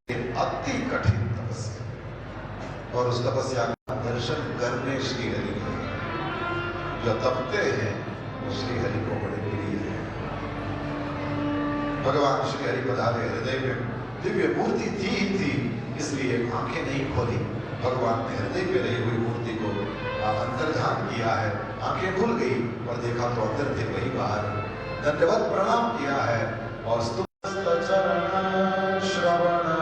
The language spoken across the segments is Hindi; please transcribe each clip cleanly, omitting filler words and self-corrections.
अति कठिन तपस्या, और उस तपस्या का दर्शन करने श्री हरि को, जो तपते हैं वो श्री हरि को बड़े प्रिय है। भगवान श्री हरि पधारे, हृदय में दिव्य मूर्ति थी ही थी, इसलिए आंखें नहीं खोली। भगवान ने हृदय पे रही हुई मूर्ति को अंतर्ध्यान किया है, आंखें खुल गई और देखा तो अंदर थे वही बाहर। दंडवत प्रणाम किया है और श्रवण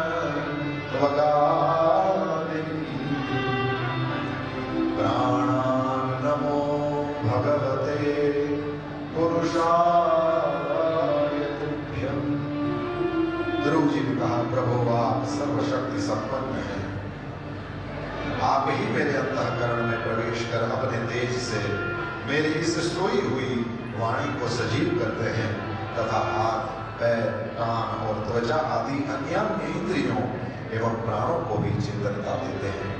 प्राणान नमो भगवते पुरुषाय तुभ्यं। ध्रुव जी ने कहा, प्रभु आप सर्वशक्ति संपन्न हैं, आप ही मेरे अंतःकरण में प्रवेश कर अपने तेज से मेरी इस सोई हुई वाणी को सजीव करते हैं तथा हाथ, पैर, कान और त्वचा आदि अन्य इंद्रियों एवं प्राणों को भी चेतनता देते हैं।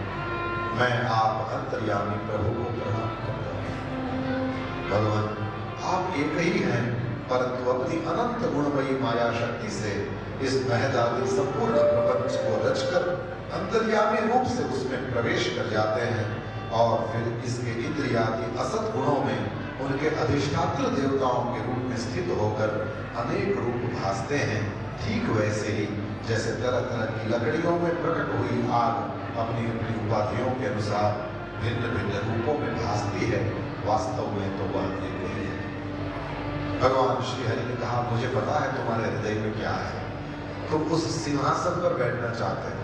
मैं आप अंतर्यामी प्रभु को प्रणाम करता हूं। भगवान आप एक ही हैं, परंतु अपनी अनंत गुणमयी माया शक्ति से इस महदादी संपूर्ण प्रपंच को रचकर अंतर्यामी रूप से उसमें प्रवेश कर जाते हैं और फिर इसके इंद्रियादि असत गुणों में उनके अधिष्ठात्र देवताओं के रूप में स्थित होकर अनेक रूप भासते हैं। ठीक वैसे ही जैसे तरह तरह की लकड़ियों में प्रकट हुई आग अपनी अपनी उपाधियों के अनुसार भिन्न भिन्न रूपों में भासती है, वास्तव में तो वह एक ही है। भगवान श्री हरि ने कहा, मुझे पता है तुम्हारे हृदय में क्या है, तुम उस सिंहासन पर बैठना चाहते हो।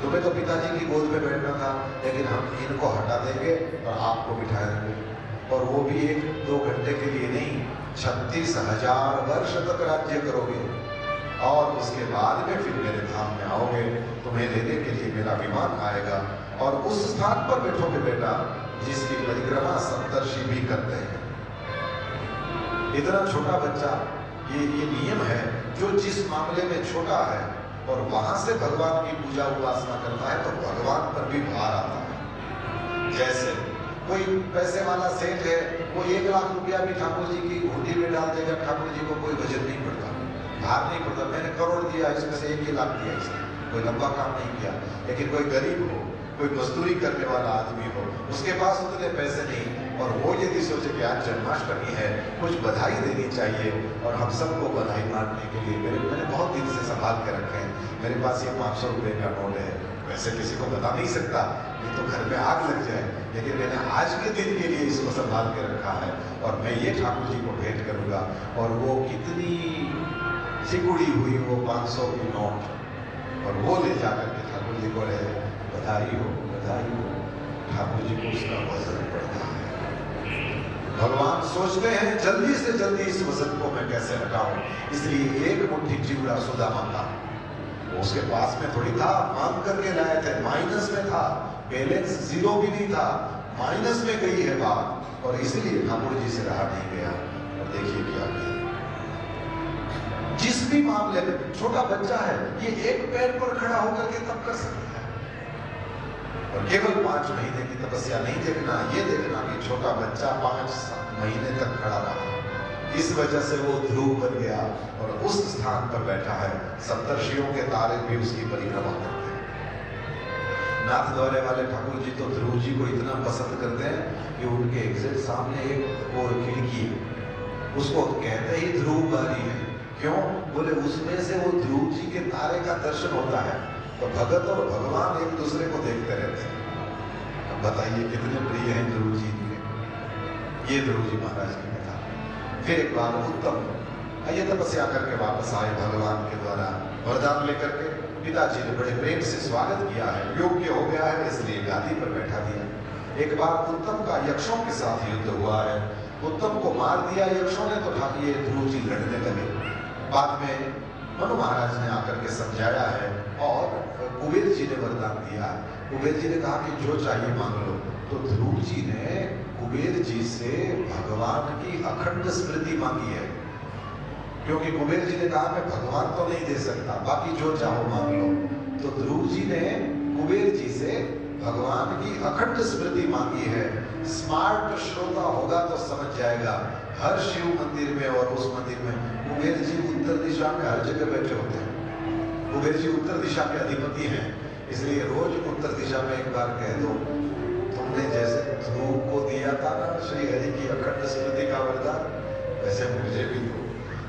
तुम्हें तो पिताजी की गोद में बैठना था, लेकिन हम इनको हटा देंगे और आपको बिठाएंगे, और वो भी 1-2 घंटे के लिए नहीं, 36,000 वर्ष तक राज्य करोगे और उसके बाद में फिर मेरे धाम में आओगे। तुम्हें लेने के लिए मेरा विमान आएगा और उस स्थान पर बैठोगे बेटा जिसकी परिक्रमा सप्तर्षि भी करते हैं। इतना छोटा बच्चा, ये नियम है, जो जिस मामले में छोटा है और वहां से भगवान की पूजा उपासना करता है तो भगवान पर भी भार आता है। जैसे कोई पैसे वाला सेठ है, वो 1 लाख रुपया भी ठाकुर जी की हुंडी में डाल देगा, ठाकुर जी को कोई वजन नहीं पड़ता, भार नहीं पड़ता। मैंने करोड़ दिया, इसमें से 1 लाख दिया, इसने कोई लंबा काम नहीं किया। लेकिन कोई गरीब हो, कोई मजदूरी करने वाला आदमी हो, उसके पास उतने पैसे नहीं, और वो यदि सोचे कि आज जन्माष्टमी है, कुछ बधाई देनी चाहिए और हम सबको बधाई बांटने के लिए मैंने बहुत दिन से संभाल के रखे हैं, मेरे पास ये 500 रुपये का नोट है, वैसे किसी को बता नहीं सकता, ये तो घर में आग लग जाए, लेकिन मैंने आज के दिन के लिए इसको संभाल के रखा है और मैं ये ठाकुर जी को भेंट करूंगा। और वो कितनी सिकुड़ी हुई वो 500 की नोट, और वो ले जाकर के ठाकुर जी को बधाई हो, बधाई हो। ठाकुर जी को उसका वजन पड़ता है। भगवान सोचते हैं जल्दी से जल्दी इस वजन को मैं कैसे हटाऊं, इसलिए 1 मुट्ठी चिवड़ा सुदामा था, उसके पास में थोड़ी था, मांग करके लाए थे, माइनस में था, बैलेंस 0 भी नहीं था, माइनस में गई है बात, और इसलिए ठाकुर जी से रहा नहीं गया। और देखिए क्या किया, जिस भी मामले में छोटा बच्चा है, ये 1 पैर पर खड़ा होकर के तब कर सकता है। और केवल 5 महीने की तपस्या नहीं देखना, ये देखना कि छोटा बच्चा 5-7 महीने तक खड़ा रहा। इस वजह से वो ध्रुव बन गया और उस स्थान पर बैठा है। सप्तर्षियों के तारे भी उसकी परिक्रमा करते हैं। नाथ द्वारे वाले ठाकुर जी तो ध्रुव जी को इतना पसंद करते हैं कि उनके एग्जैक्ट सामने एक और खिड़की है, उसको कहते ही ध्रुव बारी है। क्यों? बोले उसमें से वो ध्रुव जी के तारे का दर्शन होता है, तो भगत और भगवान एक दूसरे को देखते रहते हैं। अब बताइए कितने प्रिय हैं ध्रुव जी के। ये ध्रुव जी महाराज की कथा। फिर एक बार उत्तम ये तपस्या करके वापस आए, भगवान के द्वारा वरदान लेकर के। पिताजी ने बड़े प्रेम से स्वागत किया है, योग्य हो गया है, इसलिए गादी पर बैठा दिया। एक बार उत्तम का यक्षों के साथ युद्ध हुआ है, उत्तम को मार दिया यक्षों ने, तो ये ध्रुव जी लड़ने लगे। बाद में मनु महाराज ने आकर के समझाया है और कुबेर जी ने वरदान दिया। कुबेर जी ने कहा कि जो चाहिए मांग लो, तो ध्रुव जी ने कुबेर जी से भगवान की अखंड स्मृति मांगी है, क्योंकि कुबेर जी ने कहा मैं भगवान तो नहीं दे सकता, बाकी जो चाहो मांग लो। तो ध्रुव जी ने कुबेर जी से भगवान की अखंड स्मृति मांगी है। स्मार्ट श्रोता होगा तो समझ जाएगा, हर शिव मंदिर में और उस मंदिर में कुबेर जी उत्तर दिशा में हर जगह बैठे होते हैं। कुबेर जी उत्तर दिशा के अधिपति हैं, इसलिए रोज उत्तर दिशा में एक बार कह दो, तुमने जैसे ध्रुव को दिया था ना श्री हरि की अखंड स्मृति का वरदान, वैसे मुझे भी दो।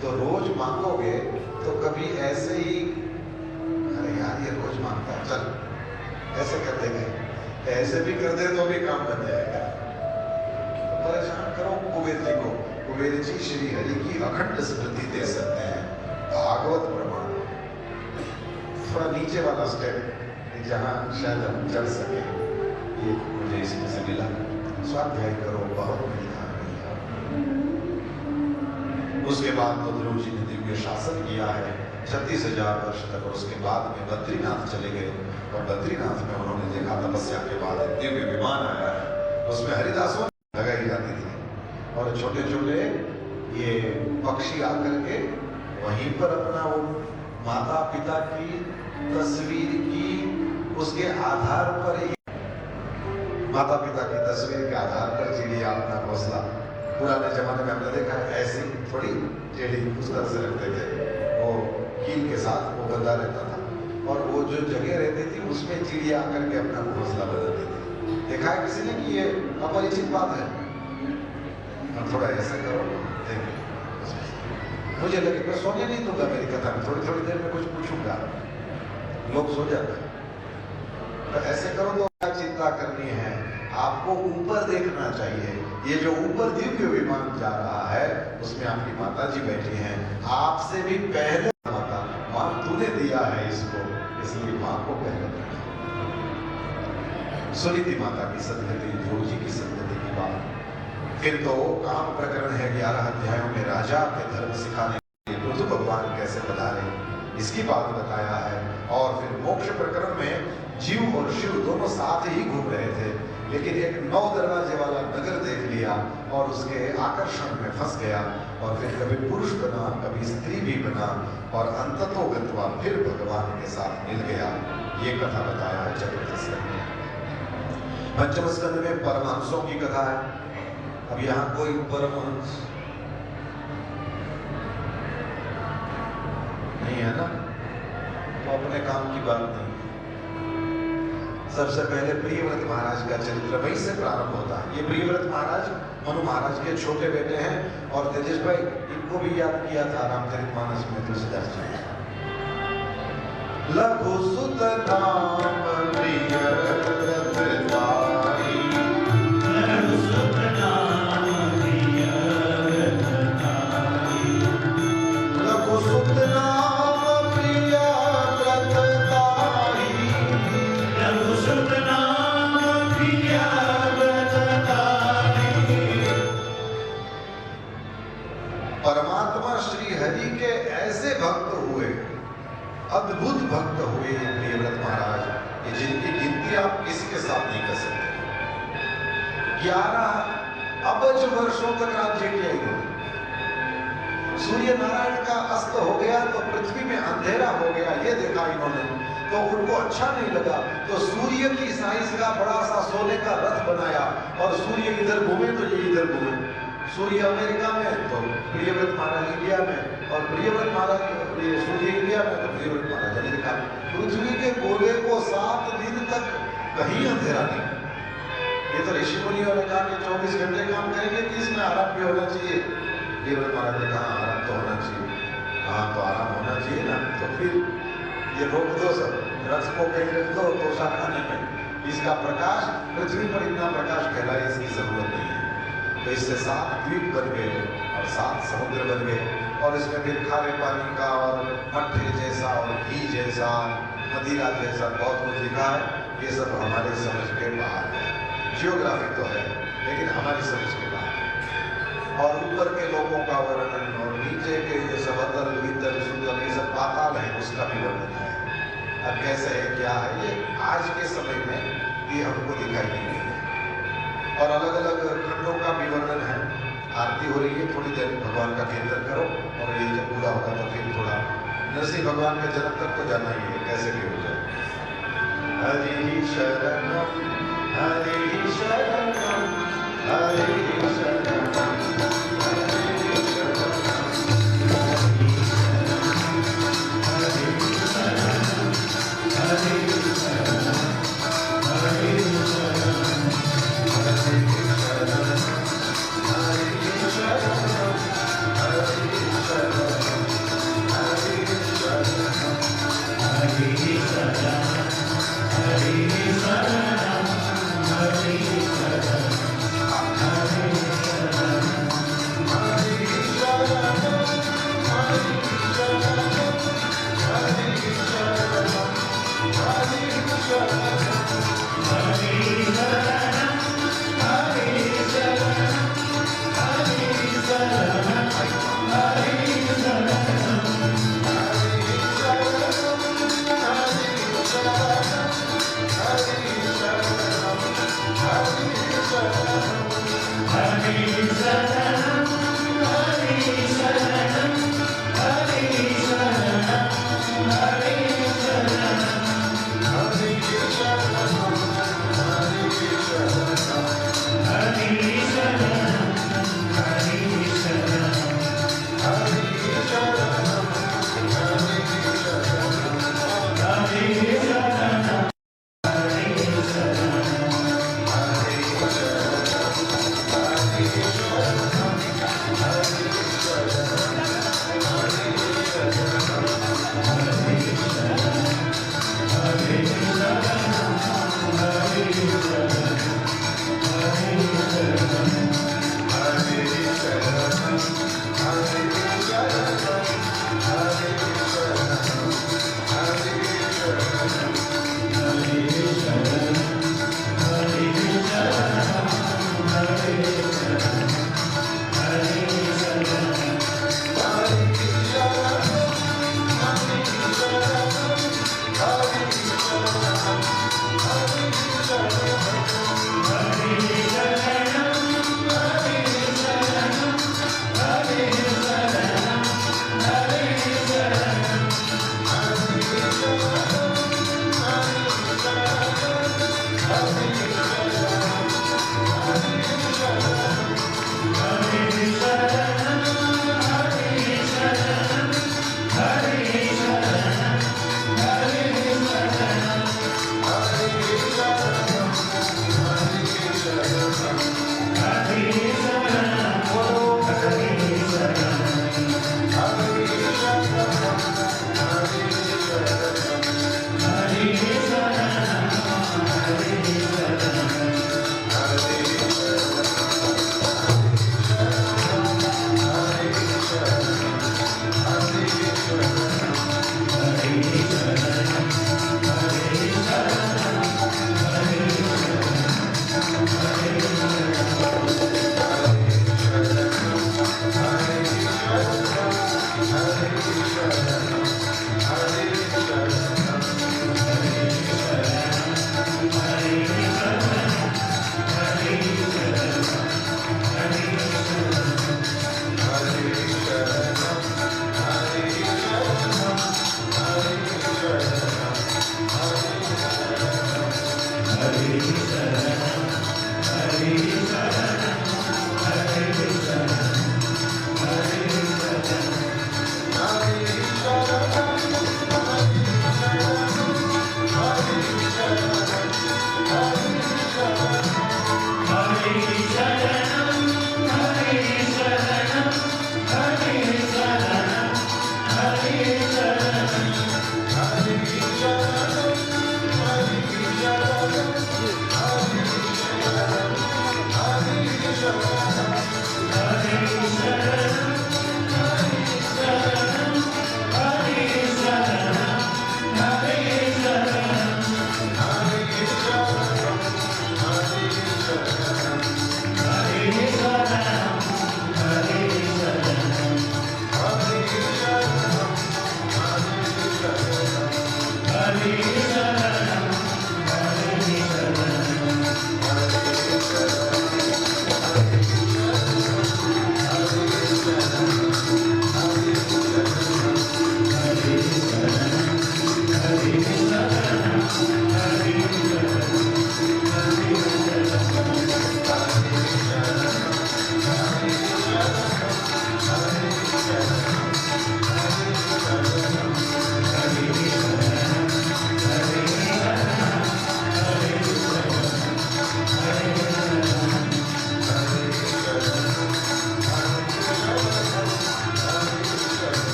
तो रोज मांगोगे तो कभी ऐसे ही अरे यार ये रोज मांगता है, चल ऐसे कर देंगे, ऐसे भी कर दे तो भी काम बन जाएगा। तो परेशान करो कुबेर जी को, कुबेर जी श्री हरि की अखंड स्मृति दे सकते हैं, भागवत प्रमाण। थोड़ा नीचे वाला स्टेप जहां शायद हम चल सके, ये मुझे इसमें से मिला। स्वाध्याय करो, बहुत बड़ी कहानी है। उसके बाद तो ध्रुव जी ने दिव्य शासन किया है 36,000 वर्ष तक, और उसके बाद में बद्रीनाथ चले गए, और बद्रीनाथ में उन्होंने देखा तपस्या के बाद दिव्य विमान आया, उसमें हरिदासों लगाई जाती थी, और छोटे छोटे ये पक्षी आकर के वहीं पर अपना वो माता पिता की तस्वीर की उसके आधार पर, माता पिता की तस्वीर के आधार पर चिड़िया अपना घोंसला, पुराने जमाने में हमने देखा ऐसी थोड़ी टेढ़ी उस तरह से रखते थे, वो कील के साथ वो बंधा रहता था, और वो जो जगह रहती थी उसमें चिड़िया आकर के अपना घोंसला बनाती थी। देखा है किसी ने कि ये अपरिचित बात है? हम थोड़ा ऐसा करो, मुझे लगे मैं सोने नहीं दूंगा मेरी कथा में, थोड़ी थोड़ी देर में कुछ पूछूंगा, लोग सो जाते हैं। तो ऐसे करो तो क्या चिंता करनी है, आपको ऊपर देखना चाहिए। ये जो ऊपर दिव्य विमान जा रहा है उसमें आपकी माता जी बैठी हैं, आपसे भी पहले माता, मां तूने दिया है इसको, इसलिए मां को पहले देखा। सुनी थी माता की सदगति, ध्रुव जी की सदगति की बात। फिर तो काम प्रकरण है 11 अध्यायों में राजा के धर्म सिखाने के लिए पृथु भगवान कैसे पधारे, इसकी बात बताया है। और फिर मोक्ष प्रकरण में जीव और शिव दोनों साथ ही घूम रहे थे, लेकिन एक 9 दरवाजे वाला नगर देख लिया और उसके आकर्षण में फंस गया, और फिर कभी पुरुष बना, कभी स्त्री भी बना, और अंततो गत्वा फिर भगवान के साथ मिल गया। ये कथा बताया है चतुर्थ स्कंद में। पंचम स्कंद में परमहंसों की कथा है। अब यहाँ कोई परमहंस नहीं है ना, तो अपने काम की बात नहीं। सबसे पहले प्रियव्रत महाराज का चरित्र वहीं से प्रारंभ होता है। ये प्रियव्रत महाराज मनु महाराज के छोटे बेटे हैं, और तेजेश भाई इनको भी याद किया था रामचरितमानस में तुलसीदास जी ने। लघु सुत नाम प्रियव्रत तारी, लघु सुत नाम प्रियव्रत तारी, लघु सुत नाम प्रियव्रत तारी, लघु सुत नाम प्रियव्रत तारी। परमात्मा श्री हरि के ऐसे भक्त हुए, अद्भुत भक्त हुए ये प्रियव्रत महाराज, ये जिनकी गिनती आप किसी के साथ नहीं कर सकते। 11 अबज वर्षों तक राज्य किया इन्होंने। सूर्य नारायण का अस्त हो गया तो पृथ्वी में अंधेरा हो गया, ये देखा इन्होंने, तो उनको अच्छा नहीं लगा, तो सूर्य की साइज का बड़ा सा सोने का रथ बनाया, और सूर्य इधर घूमे तो ये इधर घूमे। सूर्य अमेरिका में तो प्रियव्रत महाराज इंडिया में, और प्रियव्रत महाराज सूर्य इंडिया में तो प्रियव्रत महाराज अमेरिका में। पृथ्वी के गोले को 7 दिन तक कहीं अंधेरा नहीं। ये तो ऋषि मुनियों ने कहा कि 24 घंटे काम करेंगे, 30 में आराम भी होना चाहिए। प्रियव्रत महाराज ने कहा आराम तो होना चाहिए। हाँ तो आराम होना चाहिए ना, तो फिर ये रोक दो, सब रथ को कहीं रख दो तोशा खाने में, इसका प्रकाश पृथ्वी पर इतना प्रकाश फैलाए इसकी जरूरत नहीं है। तो इससे 7 द्वीप बन गए और 7 समुद्र बन गए, और इसमें फिर खारे पानी का और मट्ठे जैसा और घी जैसा, मदिरा जैसा बहुत कुछ लिखा है। ये सब हमारे समझ के बाहर है। जियोग्राफी तो है लेकिन हमारी समझ के बाहर है। और ऊपर के लोगों का वर्णन और नीचे के ये सब अतल वितल सुतल ये सब पाताल है, उसका भी वर्णन है। अब कैसे है क्या है ये आज के समय में ये हमको दिखाई नहीं देता। और अलग अलग खंडों का भी वर्णन है। आरती हो रही है, थोड़ी देर भगवान का कीर्तन करो, और ये जब पूरा होगा तो फिर थोड़ा नरसिंह भगवान के जन्म तक तो जाना ही है, कैसे भी हो जाए। हरि शरणम हरि शरणम हरि शरणम हरि शरणम हरि शरणम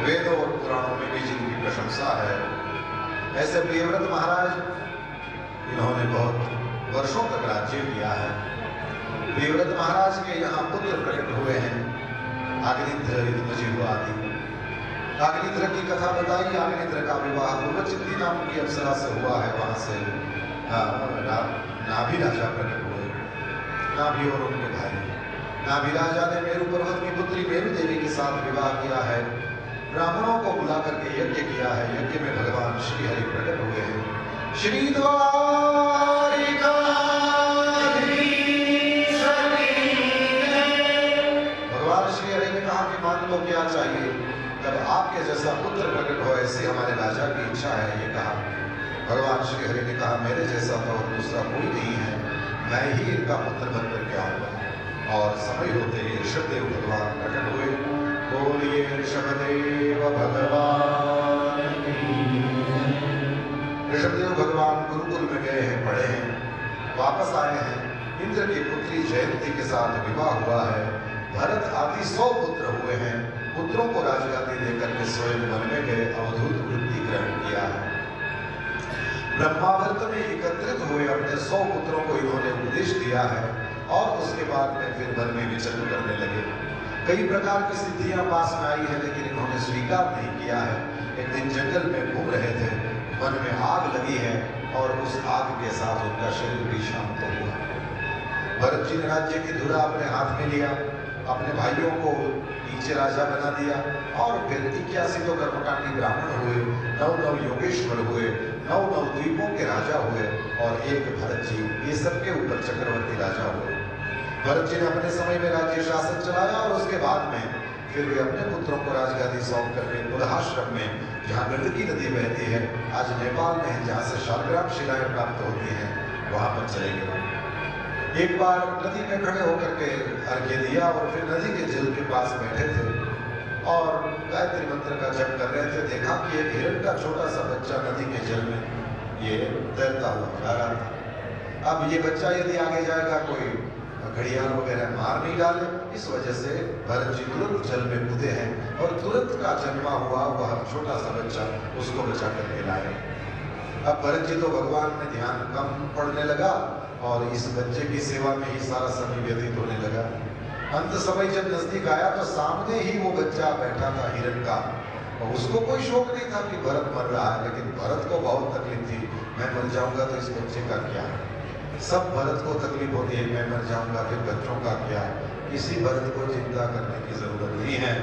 वेदों और पुराणों में भी जिनकी प्रशंसा है, ऐसे प्रियव्रत महाराज, इन्होंने बहुत वर्षों तक राज्य किया है। प्रियव्रत महाराज के यहाँ पुत्र प्रकट हुए हैं, अग्निध्र, ऋतुजीव आदि। अग्निध्र की कथा बताई। अग्निध्र का विवाह पूर्वचित्ती नाम की अप्सरा से हुआ है। वहां से नाभि राजा प्रकट हुए, नाभि और उनके भाई। नाभि राजा ने मेरु पर्वत की पुत्री मेरु देवी के साथ विवाह किया है। ब्राह्मणों को बुला करके यज्ञ किया है। यज्ञ में भगवान श्री हरि प्रकट हुए हैं। श्री भगवान श्री हरि ने कहा कि मान लो क्या चाहिए, तब आपके जैसा पुत्र प्रकट हो, ऐसी हमारे राजा की इच्छा है। ये कहा। भगवान श्री हरि ने कहा मेरे जैसा तो और दूसरा कोई नहीं है, मैं ही इनका पुत्र बन करके आऊंगा। और समय होते ही ऋषभदेव भगवान प्रकट हुए। बोलिए ऋषभदेव भगवान। ऋषभदेव भगवान गुरुकुल में गए हैं, पढ़े हैं, वापस आए हैं। इंद्र की पुत्री जयंती के साथ विवाह हुआ है। भरत आदि 100 पुत्र हुए हैं। पुत्रों को राजगादी देकर के स्वयं वन में गए, अवधूत वृत्ति ग्रहण किया है। ब्रह्मावर्त में एकत्रित हुए अपने 100 पुत्रों को इन्होंने उपदेश दिया है और उसके बाद में फिर वन में विचरण करने लगे। कई प्रकार की स्थितियां पास में आई है, लेकिन इन्होंने स्वीकार नहीं किया है। एक दिन जंगल में घूम रहे थे, वन में आग लगी है और उस आग के साथ उनका शरीर भी शांत हुआ। भरत जी ने राज्य की धुरा अपने हाथ में लिया, अपने भाइयों को नीचे राजा बना दिया और फिर 81 तो कर्मकांडी ब्राह्मण हुए, 9 योगेश्वर हुए, 9 द्वीपों के राजा हुए और एक भरत जी, ये सबके ऊपर चक्रवर्ती राजा हुए। भरत जी ने अपने समय में राज्य शासन चलाया और उसके बाद में फिर वे अपने पुत्रों को राजगादी सौंप करके पुलहाश्रम में, जहाँ गंडकी नदी बहती है, आज नेपाल में है, जहाँ से शालग्राम शिलाएं प्राप्त होती हैं, वहां पर चले गए। एक बार नदी में खड़े होकर के अर्घ्य दिया और फिर नदी के जल के पास बैठे थे और गायत्री मंत्र का जप कर रहे थे। देखा कि एक हिरण का छोटा सा बच्चा नदी के जल में ये तैरता हुआ जा रहा था। अब ये बच्चा यदि आगे जाएगा, कोई घड़ियाल वगैरह मार नहीं डाले, इस वजह से भरत जी तुरंत जल में कूदे हैं और तुरंत का जन्मा हुआ वह छोटा सा बच्चा उसको बचा करके लाए। अब भरत जी तो भगवान में ध्यान कम पड़ने लगा और इस बच्चे की सेवा में ही सारा समय व्यतीत होने लगा। अंत समय जब नजदीक आया तो सामने ही वो बच्चा बैठा था हिरण का, और उसको कोई शौक नहीं था कि भरत मर रहा है, लेकिन भरत को बहुत तकलीफ थी, मैं मर जाऊंगा तो इस बच्चे का क्या। सब भरत को तकलीफ होती है, मैं मर जाऊंगा फिर बच्चों का क्या। किसी भरत को चिंता करने की जरूरत नहीं है,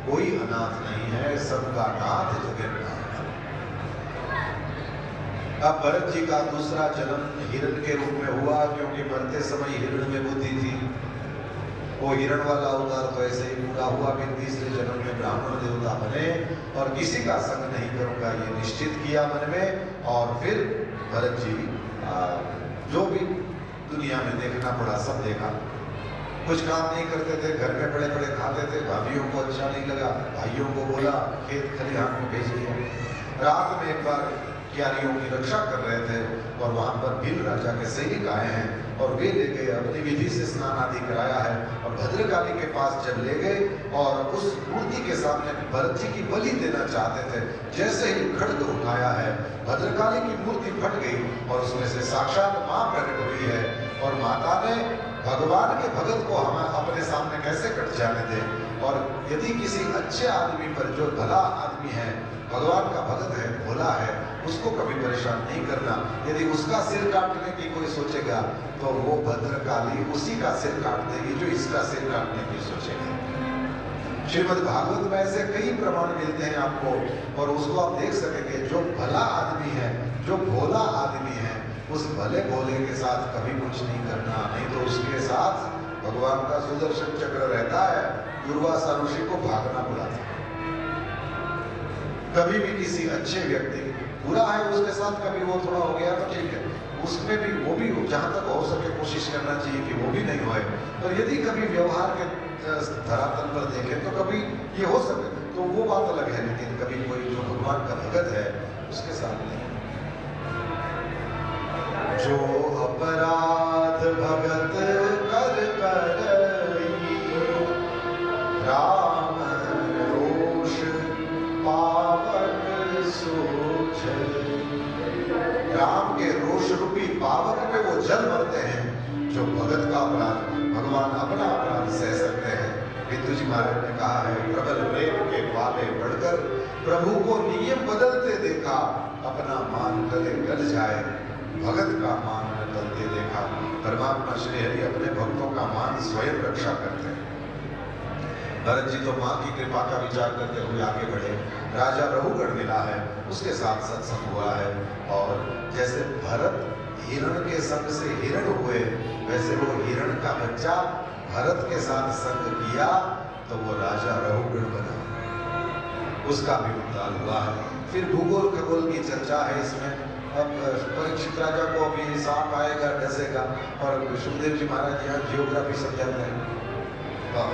कोई अनाथ नहीं है, सबका नाथ जगन्नाथ। अब भरत जी का दूसरा जन्म हिरण के रूप में हुआ, क्योंकि मरते समय हिरण में बुद्धि थी। वो हिरण वाला अवतार तो ऐसे ही पूरा हुआ कि तीसरे जन्म में ब्राह्मण देवता बने और किसी का संग नहीं करूंगा ये निश्चित किया मन में। और फिर भरत जी जो भी दुनिया में देखना पड़ा सब देखा। कुछ काम नहीं करते थे, घर में बड़े बड़े खाते थे, भाभीयों को अच्छा नहीं लगा, भाइयों को बोला खेत खलिहान में भेज दिया। रात में एक बार क्यारियों की रक्षा कर रहे थे और वहां पर भील राजा के सैनिक आए हैं और वे ले गए, अपनी विधि से स्नान आदि कराया है और भद्रकाली के पास जब ले गए और उस मूर्ति के सामने भरत जी की बलि देना चाहते थे, जैसे ही खड्ग उठाया है भद्रकाली की मूर्ति फट गई और उसमें से साक्षात मां प्रकट हुई है। और माता ने भगवान के भगत को हम अपने सामने कैसे कट जाने दे। और यदि किसी अच्छे आदमी पर, जो भला आदमी है, भगवान का भगत है, भोला है, उसको कभी परेशान नहीं करना। यदि उसका सिर काटने की कोई सोचेगा तो वो भद्रकाली उसी का सिर काट देगी जो इसका सिर काटने की सोचेगी। श्रीमद् भागवत में ऐसे कई प्रमाण मिलते हैं आपको और उसको आप देख सकेंगे। जो भला आदमी है, जो भोला आदमी है, उस भले भोले के साथ कभी कुछ नहीं करना, नहीं तो उसके साथ भगवान का सुदर्शन चक्र रहता है, दुर्वासा ऋषि को भागना बुलाता है। कभी भी किसी अच्छे व्यक्ति, बुरा है उसके साथ कभी वो थोड़ा हो गया तो ठीक है, उसमें भी वो भी जहां तक हो सके कोशिश करना चाहिए कि वो भी नहीं होए। और यदि कभी व्यवहार के धरातल पर देखें तो कभी ये हो सके तो वो बात अलग है, लेकिन कभी कोई जो भगवान का भगत है उसके साथ नहीं। जो अपराध भगत कर करई, राम रोष पावक सोझई। राम के रोष रूपी पावक पे वो जल मरते हैं। जो भगत का अपराध, भगवान अपना अपराध सह सकते हैं। विद्युत जी महाराज ने कहा है, प्रबल प्रेम के पाले बढ़कर प्रभु को नियम बदलते देखा, अपना मान गले गल जाए, भगत का मान न टलते देखा। परमात्मा श्री हरि अपने भक्तों का मान स्वयं रक्षा करते हैं। भरत जी तो मां की कृपा का विचार करते हुए आगे बढ़े। राजा रघुगण मिला है, उसके साथ सत्संग हुआ है और जैसे भरत हिरण के संग से हिरण हुए, वैसे वो हिरण का बच्चा भरत के साथ संग किया तो वो राजा रघुगण बना, उसका भी उद्धार हुआ है। फिर भूगोल खगोल की चर्चा है इसमें। अब परीक्षित राजा को अभी सांप आएगा, डसेगा, और सुखदेव जी महाराज यहाँ जियोग्राफी समझाते हैं।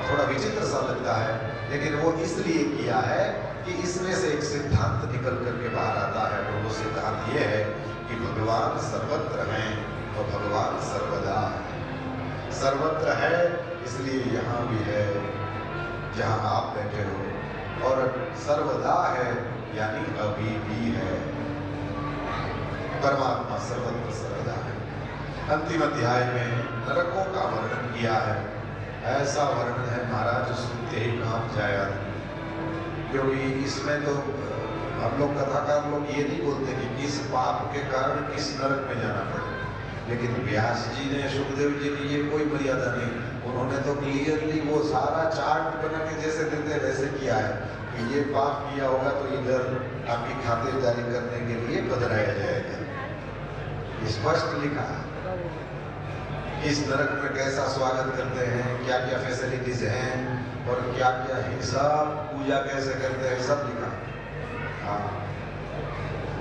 थोड़ा विचित्र सा लगता है, लेकिन वो इसलिए किया है कि इसमें से एक सिद्धांत निकल करके बाहर आता है। और वो सिद्धांत ये है कि भगवान सर्वत्र हैं और भगवान सर्वदा है। सर्वत्र है इसलिए यहाँ भी है जहाँ आप बैठे हो, और सर्वदा है यानी अभी भी है। परमात्मा सर्वत्र सर्वदा है। अंतिम अध्याय में नरकों का वर्णन किया है। ऐसा वर्णन है महाराज, सुनते ही कांप जाए आदमी, क्योंकि इसमें तो हम लोग कथाकार लोग ये नहीं बोलते कि किस पाप के कारण किस नरक में जाना पड़े, लेकिन व्यास जी ने, सुखदेव जी ने ये कोई मर्यादा नहीं, उन्होंने तो क्लियरली वो सारा चार्ट बना के जैसे देते वैसे किया है कि ये पाप किया होगा तो इधर आपकी खातिरदारी करने के लिए बदलाया जाएगा। स्पष्ट लिखा है इस नरक में कैसा स्वागत करते हैं, क्या क्या फैसिलिटीज हैं और क्या क्या हिसाब, पूजा कैसे करते हैं, सब लिखा। हाँ,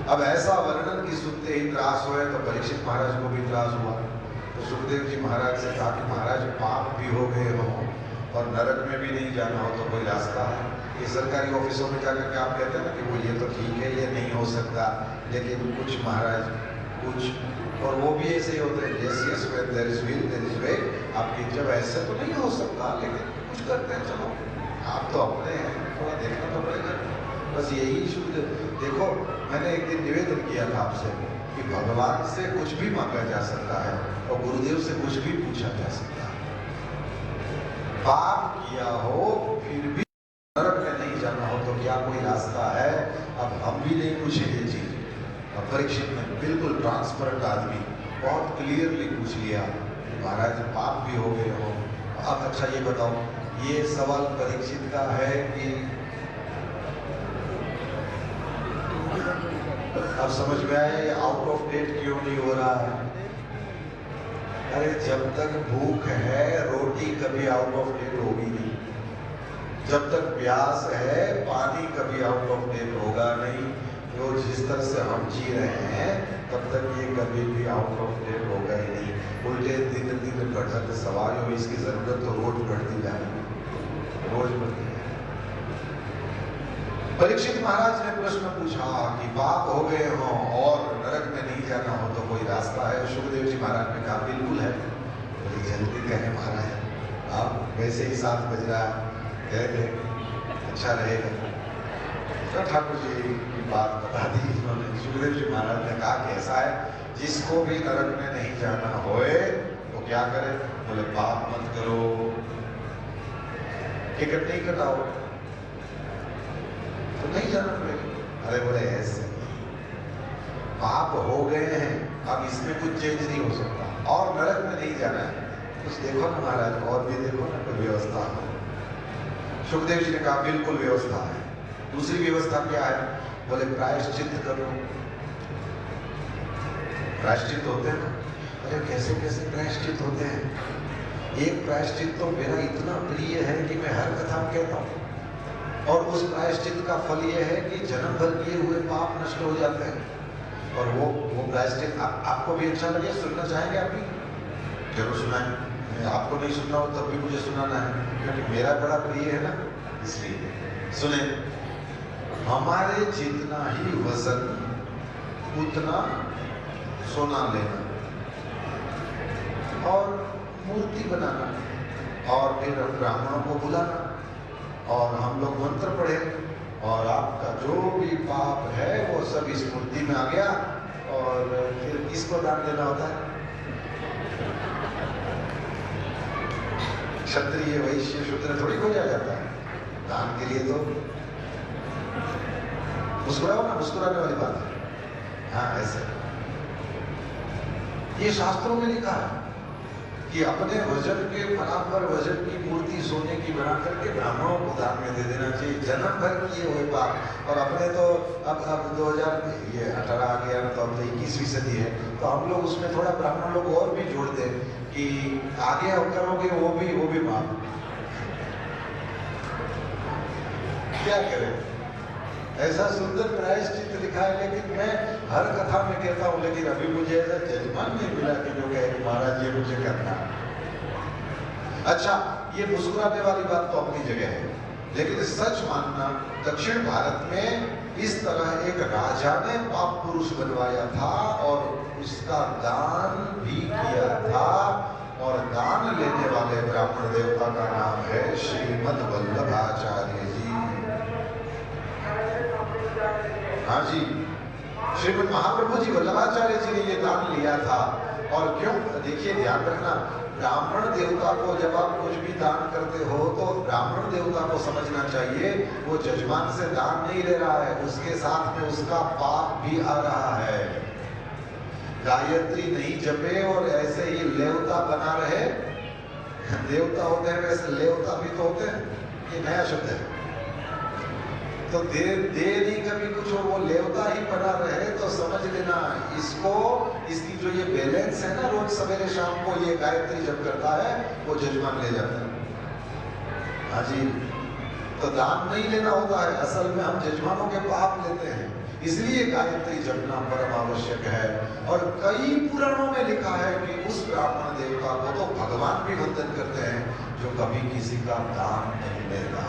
अब ऐसा वर्णन की सुनते ही त्रास हुए तो परीक्षित महाराज को भी त्रास हुआ। तो सुखदेव जी महाराज से कहा कि महाराज पाप भी हो गए हो और नरक में भी नहीं जाना हो तो कोई रास्ता है। ये सरकारी ऑफिसों में जाकर के आप कहते हैं ना कि वो ये तो ठीक है, ये नहीं हो सकता, लेकिन कुछ महाराज कुछ, और वो भी ऐसे ही होते हैं, yes, yes, when there is will, there is way। आपकी जब ऐसे तो नहीं हो सकता, लेकिन कुछ करते हैं, चलो आप तो अपने हैं, थोड़ा देखना तो पड़ेगा। बस यही शुद्ध। देखो, मैंने एक दिन निवेदन किया था आपसे कि भगवान से कुछ भी मांगा जा सकता है और गुरुदेव से कुछ भी पूछा जा सकता है। पाप किया हो फिर भी नरक में नहीं जाना हो तो क्या कोई रास्ता है? अब हम भी नहीं पूछेंगे जी। परीक्षित में बिल्कुल ट्रांसपेरेंट आदमी बहुत क्लियरली पूछ लिया, महाराज पाप भी हो गए हो। अब अच्छा ये बताओ, ये सवाल परीक्षित का है कि अब समझ में आया ये आउट ऑफ डेट क्यों नहीं हो रहा है? अरे जब तक भूख है रोटी कभी आउट ऑफ डेट होगी नहीं, जब तक प्यास है पानी कभी आउट ऑफ डेट होगा नहीं। जो जिस तरह से हम जी रहे हैं तब तक ये कभी भी आउट ऑफ डेट होगा ही नहीं। उल्टे दिन दिन बढ़ते सवाल हो, इसकी जरूरत तो रोज बढ़ती जाएगी, रोज बढ़ती है। परीक्षित महाराज ने प्रश्न पूछा कि पाप हो गए हो और नरक में नहीं जाना हो तो कोई रास्ता है? सुखदेव जी महाराज ने कहा बिल्कुल है। बोले जल्दी कहें महाराज, आप वैसे ही 7 बज रहा कह दे अच्छा रहेगा। तो ठाकुर जी की बात बता दी उन्होंने। सुखदेव जी महाराज ने कहा कि ऐसा है, जिसको भी नरक में नहीं जाना होए तो क्या करे? बोले पाप मत करो, टिकट नहीं कटाओ तो नहीं जाना पड़ेगा। अरे बोले ऐसे पाप हो गए हैं, अब इसमें कुछ चेंज नहीं हो सकता और नरक में नहीं जाना है, कुछ देखो ना महाराज, और भी देखो ना कोई व्यवस्था हो। सुखदेव जी ने कहा बिल्कुल व्यवस्था है। दूसरी व्यवस्था क्या है? बोले प्रायश्चित करो। प्रायश्चित होते हैं ना? अरे कैसे कैसे प्रायश्चित होते हैं? एक प्रायश्चित तो मेरा इतना प्रिय है कि मैं हर कथा में कहता हूँ, और उस प्रायश्चित का फल ये है कि जन्म भर किए हुए पाप नष्ट हो जाते हैं। और वो प्रायश्चित आपको भी अच्छा लगे, सुनना चाहेंगे आप भी? जरूर सुनाएं। आपको नहीं सुनना हो तब भी मुझे सुनाना है, क्योंकि मेरा बड़ा प्रिय है ना, इसलिए सुने। हमारे जितना ही वजन उतना सोना लेना और मूर्ति बनाना, और फिर ब्राह्मणों को बुलाना और हम लोग मंत्र पढ़े और आपका जो भी पाप है वो सब इस मूर्ति में आ गया, और फिर किसको दान देना होता है? क्षत्रिय वैश्य शूद्र थोड़ी हो जाता है दान के लिए। तो मुस्कुराओ ना, मुस्कुराने वाली बात है। हाँ ऐसे ये शास्त्रों में लिखा है कि अपने वजन के बराबर वजन की मूर्ति सोने की बना करके ब्राह्मणों को दान में दे देना चाहिए, जन्म भर किए हुए पाप। और अपने तो अब 2018 आ गया ना, तो अब 21वीं सदी है, तो हम लोग उसमें थोड़ा ब्राह्मण लोग और भी जोड़ दें कि आगे हम करोगे वो भी पाप। क्या करें? ऐसा सुंदर प्रायश्चित लिखा है, लेकिन मैं हर कथा में कहता हूँ, लेकिन अभी मुझे ऐसा जजमान नहीं मिला कि जो कहे कि महाराज ये मुझे करना। अच्छा, ये मुस्कुराने वाली बात तो अपनी जगह है, लेकिन सच मानना दक्षिण भारत में इस तरह एक राजा ने पाप पुरुष बनवाया था और उसका दान भी किया था, और दान लेने वाले ब्राह्मण देवता का नाम है श्रीमद वल्लभाचार्य जी। हाँ जी, श्रीमद महाप्रभु जी वल्लभाचार्य जी ने ये दान लिया था। और क्यों? देखिए ध्यान रखना, ब्राह्मण देवता को जब आप कुछ भी दान करते हो तो ब्राह्मण देवता को समझना चाहिए वो जजमान से दान नहीं ले रहा है, उसके साथ में उसका पाप भी आ रहा है। गायत्री नहीं जपे और ऐसे ही लेवता बना रहे, देवता होते हैं वैसे लेवता भी तो होते हैं, ये नया शब्द है। तो दे नहीं कभी कुछ हो, वो लेवता ही बना रहे, तो समझ लेना इसको, इसकी जो ये बैलेंस है ना, रोज सवेरे शाम को ये गायत्री जप करता है वो जजमान ले जाता है। हाँ जी, तो दान नहीं लेना होता है, असल में हम जजमानों के पाप लेते हैं, इसलिए गायत्री जपना परम आवश्यक है। और कई पुराणों में लिखा है कि उस ब्राह्मण देवता को तो भगवान भी वंदन करते हैं जो कभी किसी का दान नहीं लेता।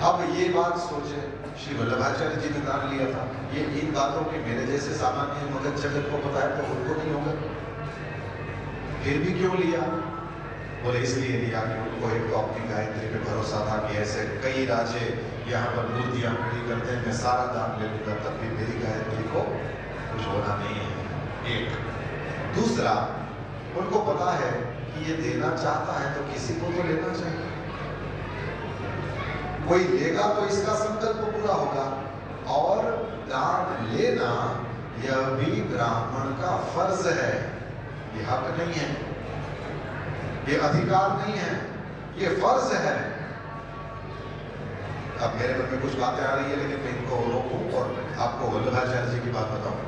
अब ये बात सोचे, श्री वल्लभाचार्य जी ने दान लिया था, ये इन बातों की मेरे जैसे सामान्य मगध जगत को पता है तो उनको नहीं होगा, फिर भी क्यों लिया? बोले इसलिए लिया कि उनको एक तो अपनी गायत्री पे भरोसा था कि ऐसे कई राजे यहाँ पर मूर्तियाँ खड़ी करते हैं, मैं सारा दान ले लूंगा तब भी मेरी गायत्री को कुछ होना नहीं है। एक दूसरा, उनको पता है कि ये देना चाहता है तो किसी को तो लेना चाहिए, कोई लेगा तो इसका संकल्प पूरा होगा। और दान लेना यह भी ब्राह्मण का फर्ज है, ये हक नहीं है, ये अधिकार नहीं है, ये फर्ज है। अब मेरे मन में कुछ बातें आ रही है, लेकिन मैं इनको रोकूं और आपको वल्लभाचार्य जी की बात बताऊं।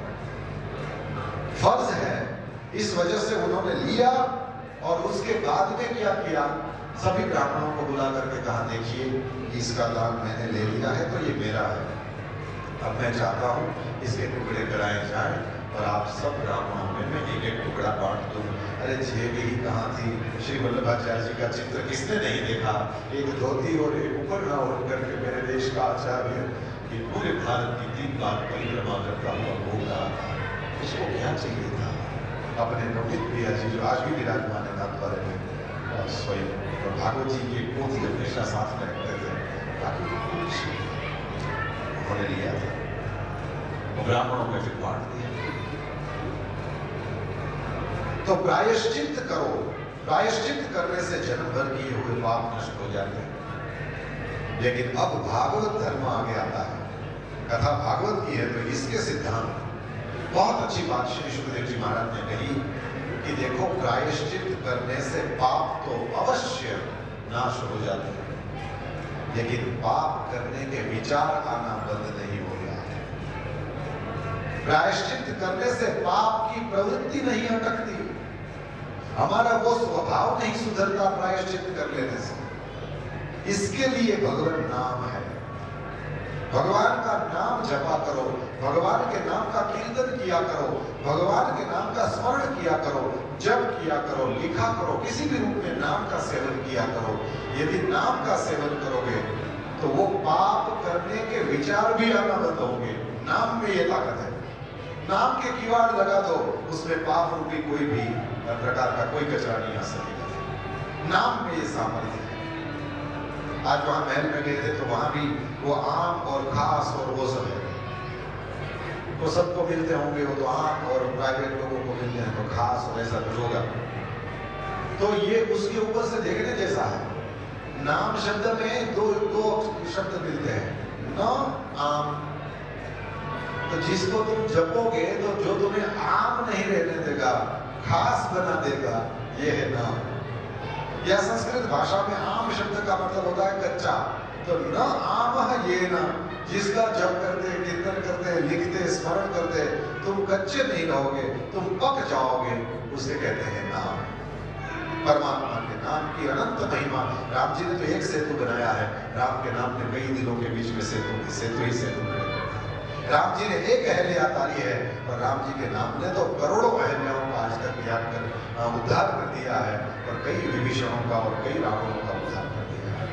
फर्ज है, इस वजह से उन्होंने लिया। और उसके बाद में क्या किया, सभी ब्राह्मणों को बुला करके कहा, देखिए इसका दान मैंने ले लिया है तो ये मेरा है, अब मैं चाहता हूँ इसके टुकड़े कराए जाए और आप सब ब्राह्मणों में मैं एक एक टुकड़ा बांट दूँ। अरे जेब ही कहाँ थी, श्री वल्लभाचार्य जी का चित्र किसने नहीं देखा, एक धोती और एक ऊपर ना ओढ़ करके मेरे देश का आचार्य ये पूरे भारत की 3 बार परिक्रमा करता हुआ घूम रहा था। उसको क्या चाहिए था, अपने नवनीत प्रिया जी जो आज भी विराजमान है नाथद्वारा में, और स्वयं और भागवत जी की पोथी हमेशा साथ में रखते थे, बाकी कुछ उन्होंने लिया था, ब्राह्मणों में फिर बांट दिया। तो प्रायश्चित करो, प्रायश्चित करने से जन्म भर किए हुए पाप नष्ट हो जाते हैं। लेकिन अब भागवत धर्म आगे आता है, कथा भागवत की है, तो इसके सिद्धांत बहुत अच्छी बात श्री सुखदेव जी महाराज ने कही कि देखो प्रायश्चित करने से पाप तो अवश्य नाश हो जाते हैं, लेकिन पाप करने के विचार आना बंद नहीं हो रहा है। प्रायश्चित करने से पाप की प्रवृत्ति नहीं अटकती, हमारा वो स्वभाव नहीं सुधरता प्रायश्चित कर लेने से। इसके लिए भगवान नाम है, भगवान का नाम जपा करो, भगवान के नाम का कीर्तन किया करो, भगवान के नाम का स्मरण किया करो, जप किया करो, लिखा करो, किसी भी रूप में नाम का सेवन किया करो। यदि नाम का सेवन करोगे तो वो पाप करने के विचार भी आना बंद होंगे। नाम में ये ताकत है, नाम के किवाड़ लगा दो, उसमें पाप रूपी कोई भी प्रकार का कोई कचरा नहीं आ सकेगा। नाम में ये सामर्थ्य है। आज वहां महल में गए थे तो वहां भी वो आम और घास और वो सब है, तो सबको मिलते होंगे, वो तो आम और प्राइवेट लोगों को मिलते हैं तो घास और ऐसा कुछ होगा। तो ये उसके ऊपर से देखने जैसा है। नाम शब्द में दो शब्द मिलते हैं, न आम। तो जिसको तुम जपोगे तो जो तुम्हें आम नहीं रहने देगा, घास बना देगा, ये है नाम। या संस्कृत भाषा में आम शब्द का मतलब होता है कच्चा, तो न आम ये ना, जिसका जप करते, कीर्तन करते, लिखते, स्मरण करते तुम कच्चे नहीं रहोगे, तुम पक जाओगे, उसे कहते हैं नाम। परमात्मा के नाम की अनंत महिमा। राम जी ने तो एक सेतु बनाया है, राम के नाम ने कई दिलों के बीच में सेतु ही सेतु खड़े करते हैं। राम जी ने एक अहल्या तारी है, और राम जी के नाम ने तो करोड़ों अहल्याओं का आज तक याद कर उद्धार कर दिया है, और कई विभीषणों का और कई रावणों का उद्धार कर दिया है।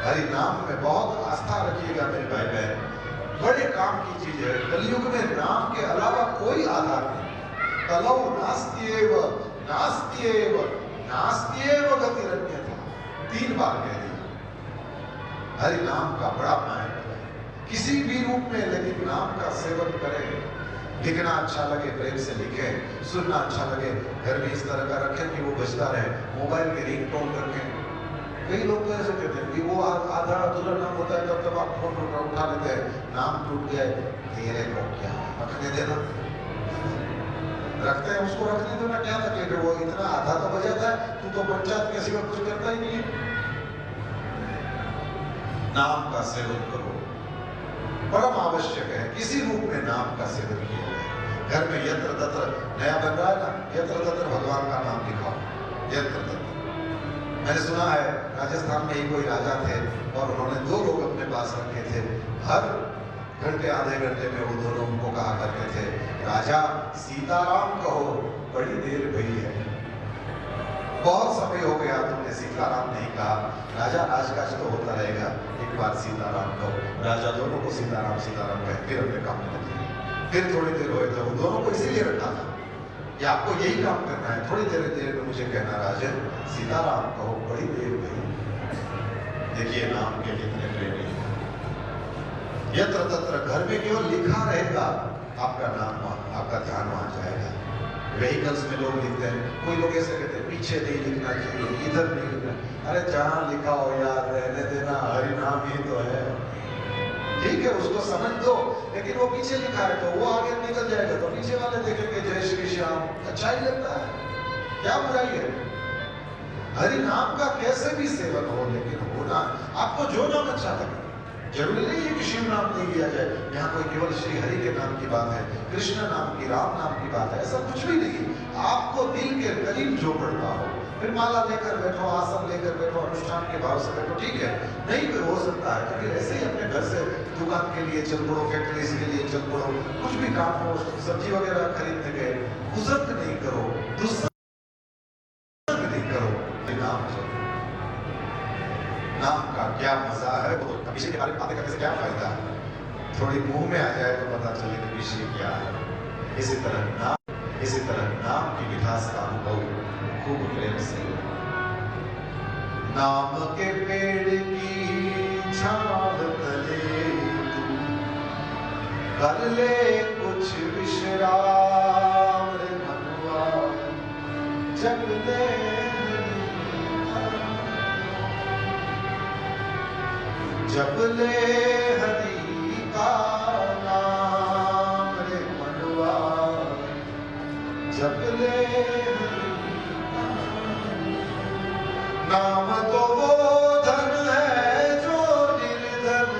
हरि नाम में बहुत आस्था रखिएगा मेरे भाई बहन, बड़े काम की चीज है। कलयुग में नाम के अलावा कोई आधार नहीं। कलौ नास्त्येव नास्त्येव नास्त्येव गतिरन्यथा, 3 बार कह दिया। हरि नाम का बड़ा महत्व है, किसी भी रूप में, लेकिन नाम का सेवन करें। लिखना अच्छा लगे प्रेम से लिखें, सुनना अच्छा लगे घर में इस तरह का रखें कि वो बजता रहे, मोबाइल के रिंगटोन रखें। कई लोग तो ऐसे कहते हैं कि वो आधा अधूरा नाम होता है, तब आप फोन उठा लेते हैं, नाम टूट गया, तेरे को क्या रखने देना, रखते हैं उसको रखने देना, क्या तकलीफ है। वो इतना आधा तो बजाता है, तू तो पंचायत के सिवा कुछ करता ही नहीं है। नाम का सेवन करो, परम आवश्यक है, किसी रूप में नाम का सेवन किया जाए। घर में यत्र तत्र नया बन रहा है ना, यत्र तत्र भगवान का नाम लिखा, यत्र तत्र। मैंने सुना है राजस्थान में ही कोई राजा थे और उन्होंने 2 लोग अपने पास रखे थे। हर घंटे आधे घंटे में वो दोनों उनको कहा करते थे, राजा सीताराम कहो, बड़ी देर भई है, बहुत समय हो गया तुमने सीताराम नहीं कहा। राजा राजकाज तो होता रहेगा, एक बार सीताराम कहो। राजा दोनों को सीताराम सीताराम कहे, फिर अपने काम में लगे। फिर थोड़ी देर हुए तो उन दोनों को इसीलिए रखा था कि आपको यही काम करना है, थोड़ी देर देर में मुझे कहना, राजन सीताराम कहो, बड़ी देर भई। देखिए नाम के कितने प्रेमी हैं। यत्र तत्र, घर में केवल लिखा रहेगा, आपका नाम वहां, आपका ध्यान वहां जाएगा। व्हीकल्स में लोग लिखते हैं, कोई लोग ऐसे कहते हैं पीछे नहीं लिखना चाहिए, इधर नहीं लिखना। अरे जहां लिखा हो यार, रहने देना, हरि नाम ही तो है। ठीक है, उसको समझ दो, लेकिन वो पीछे लिखा है तो वो आगे निकल जाएगा, तो पीछे वाले देखेंगे जय श्री श्याम, अच्छा ही लगता है, क्या बुराई है। हरि नाम का कैसे भी सेवन हो, लेकिन होना, आपको जो नाम अच्छा लगे, जरूरी नहीं है कि शिव नाम नहीं लिया जाए। यहाँ कोई केवल श्री हरि के नाम की बात है, कृष्ण नाम की, राम नाम की बात है, ऐसा कुछ भी नहीं है। आपको दिल के करीब जो पड़ता हो, फिर माला लेकर बैठो, आसन लेकर बैठो, अनुष्ठान के भाव से बैठो, ठीक है। नहीं कोई हो सकता है तो फिर ऐसे ही अपने घर से दुकान के लिए चल पड़ो, फैक्ट्रीज के लिए चल पड़ो, कुछ भी काम हो, सब्जी वगैरह खरीदने गए, बुजुर्ग नहीं करो, दुस्संग नहीं करो, नाम जो नाम का क्या मजा है, वो तो विषय के बारे में बातें करने से क्या फायदा है। थोड़ी मुंह में आ जाए तो पता चले कि विषय क्या है। इसी तरह नाम की मिठास का अनुभव खूब प्रेम से। नाम के पेड़ की छाव तले तू कर ले कुछ विश्राम रे मनवा, जग ले जप ले हरि का नाम रे मनवा, जप ले नाम तो वो धन है जो निर्धन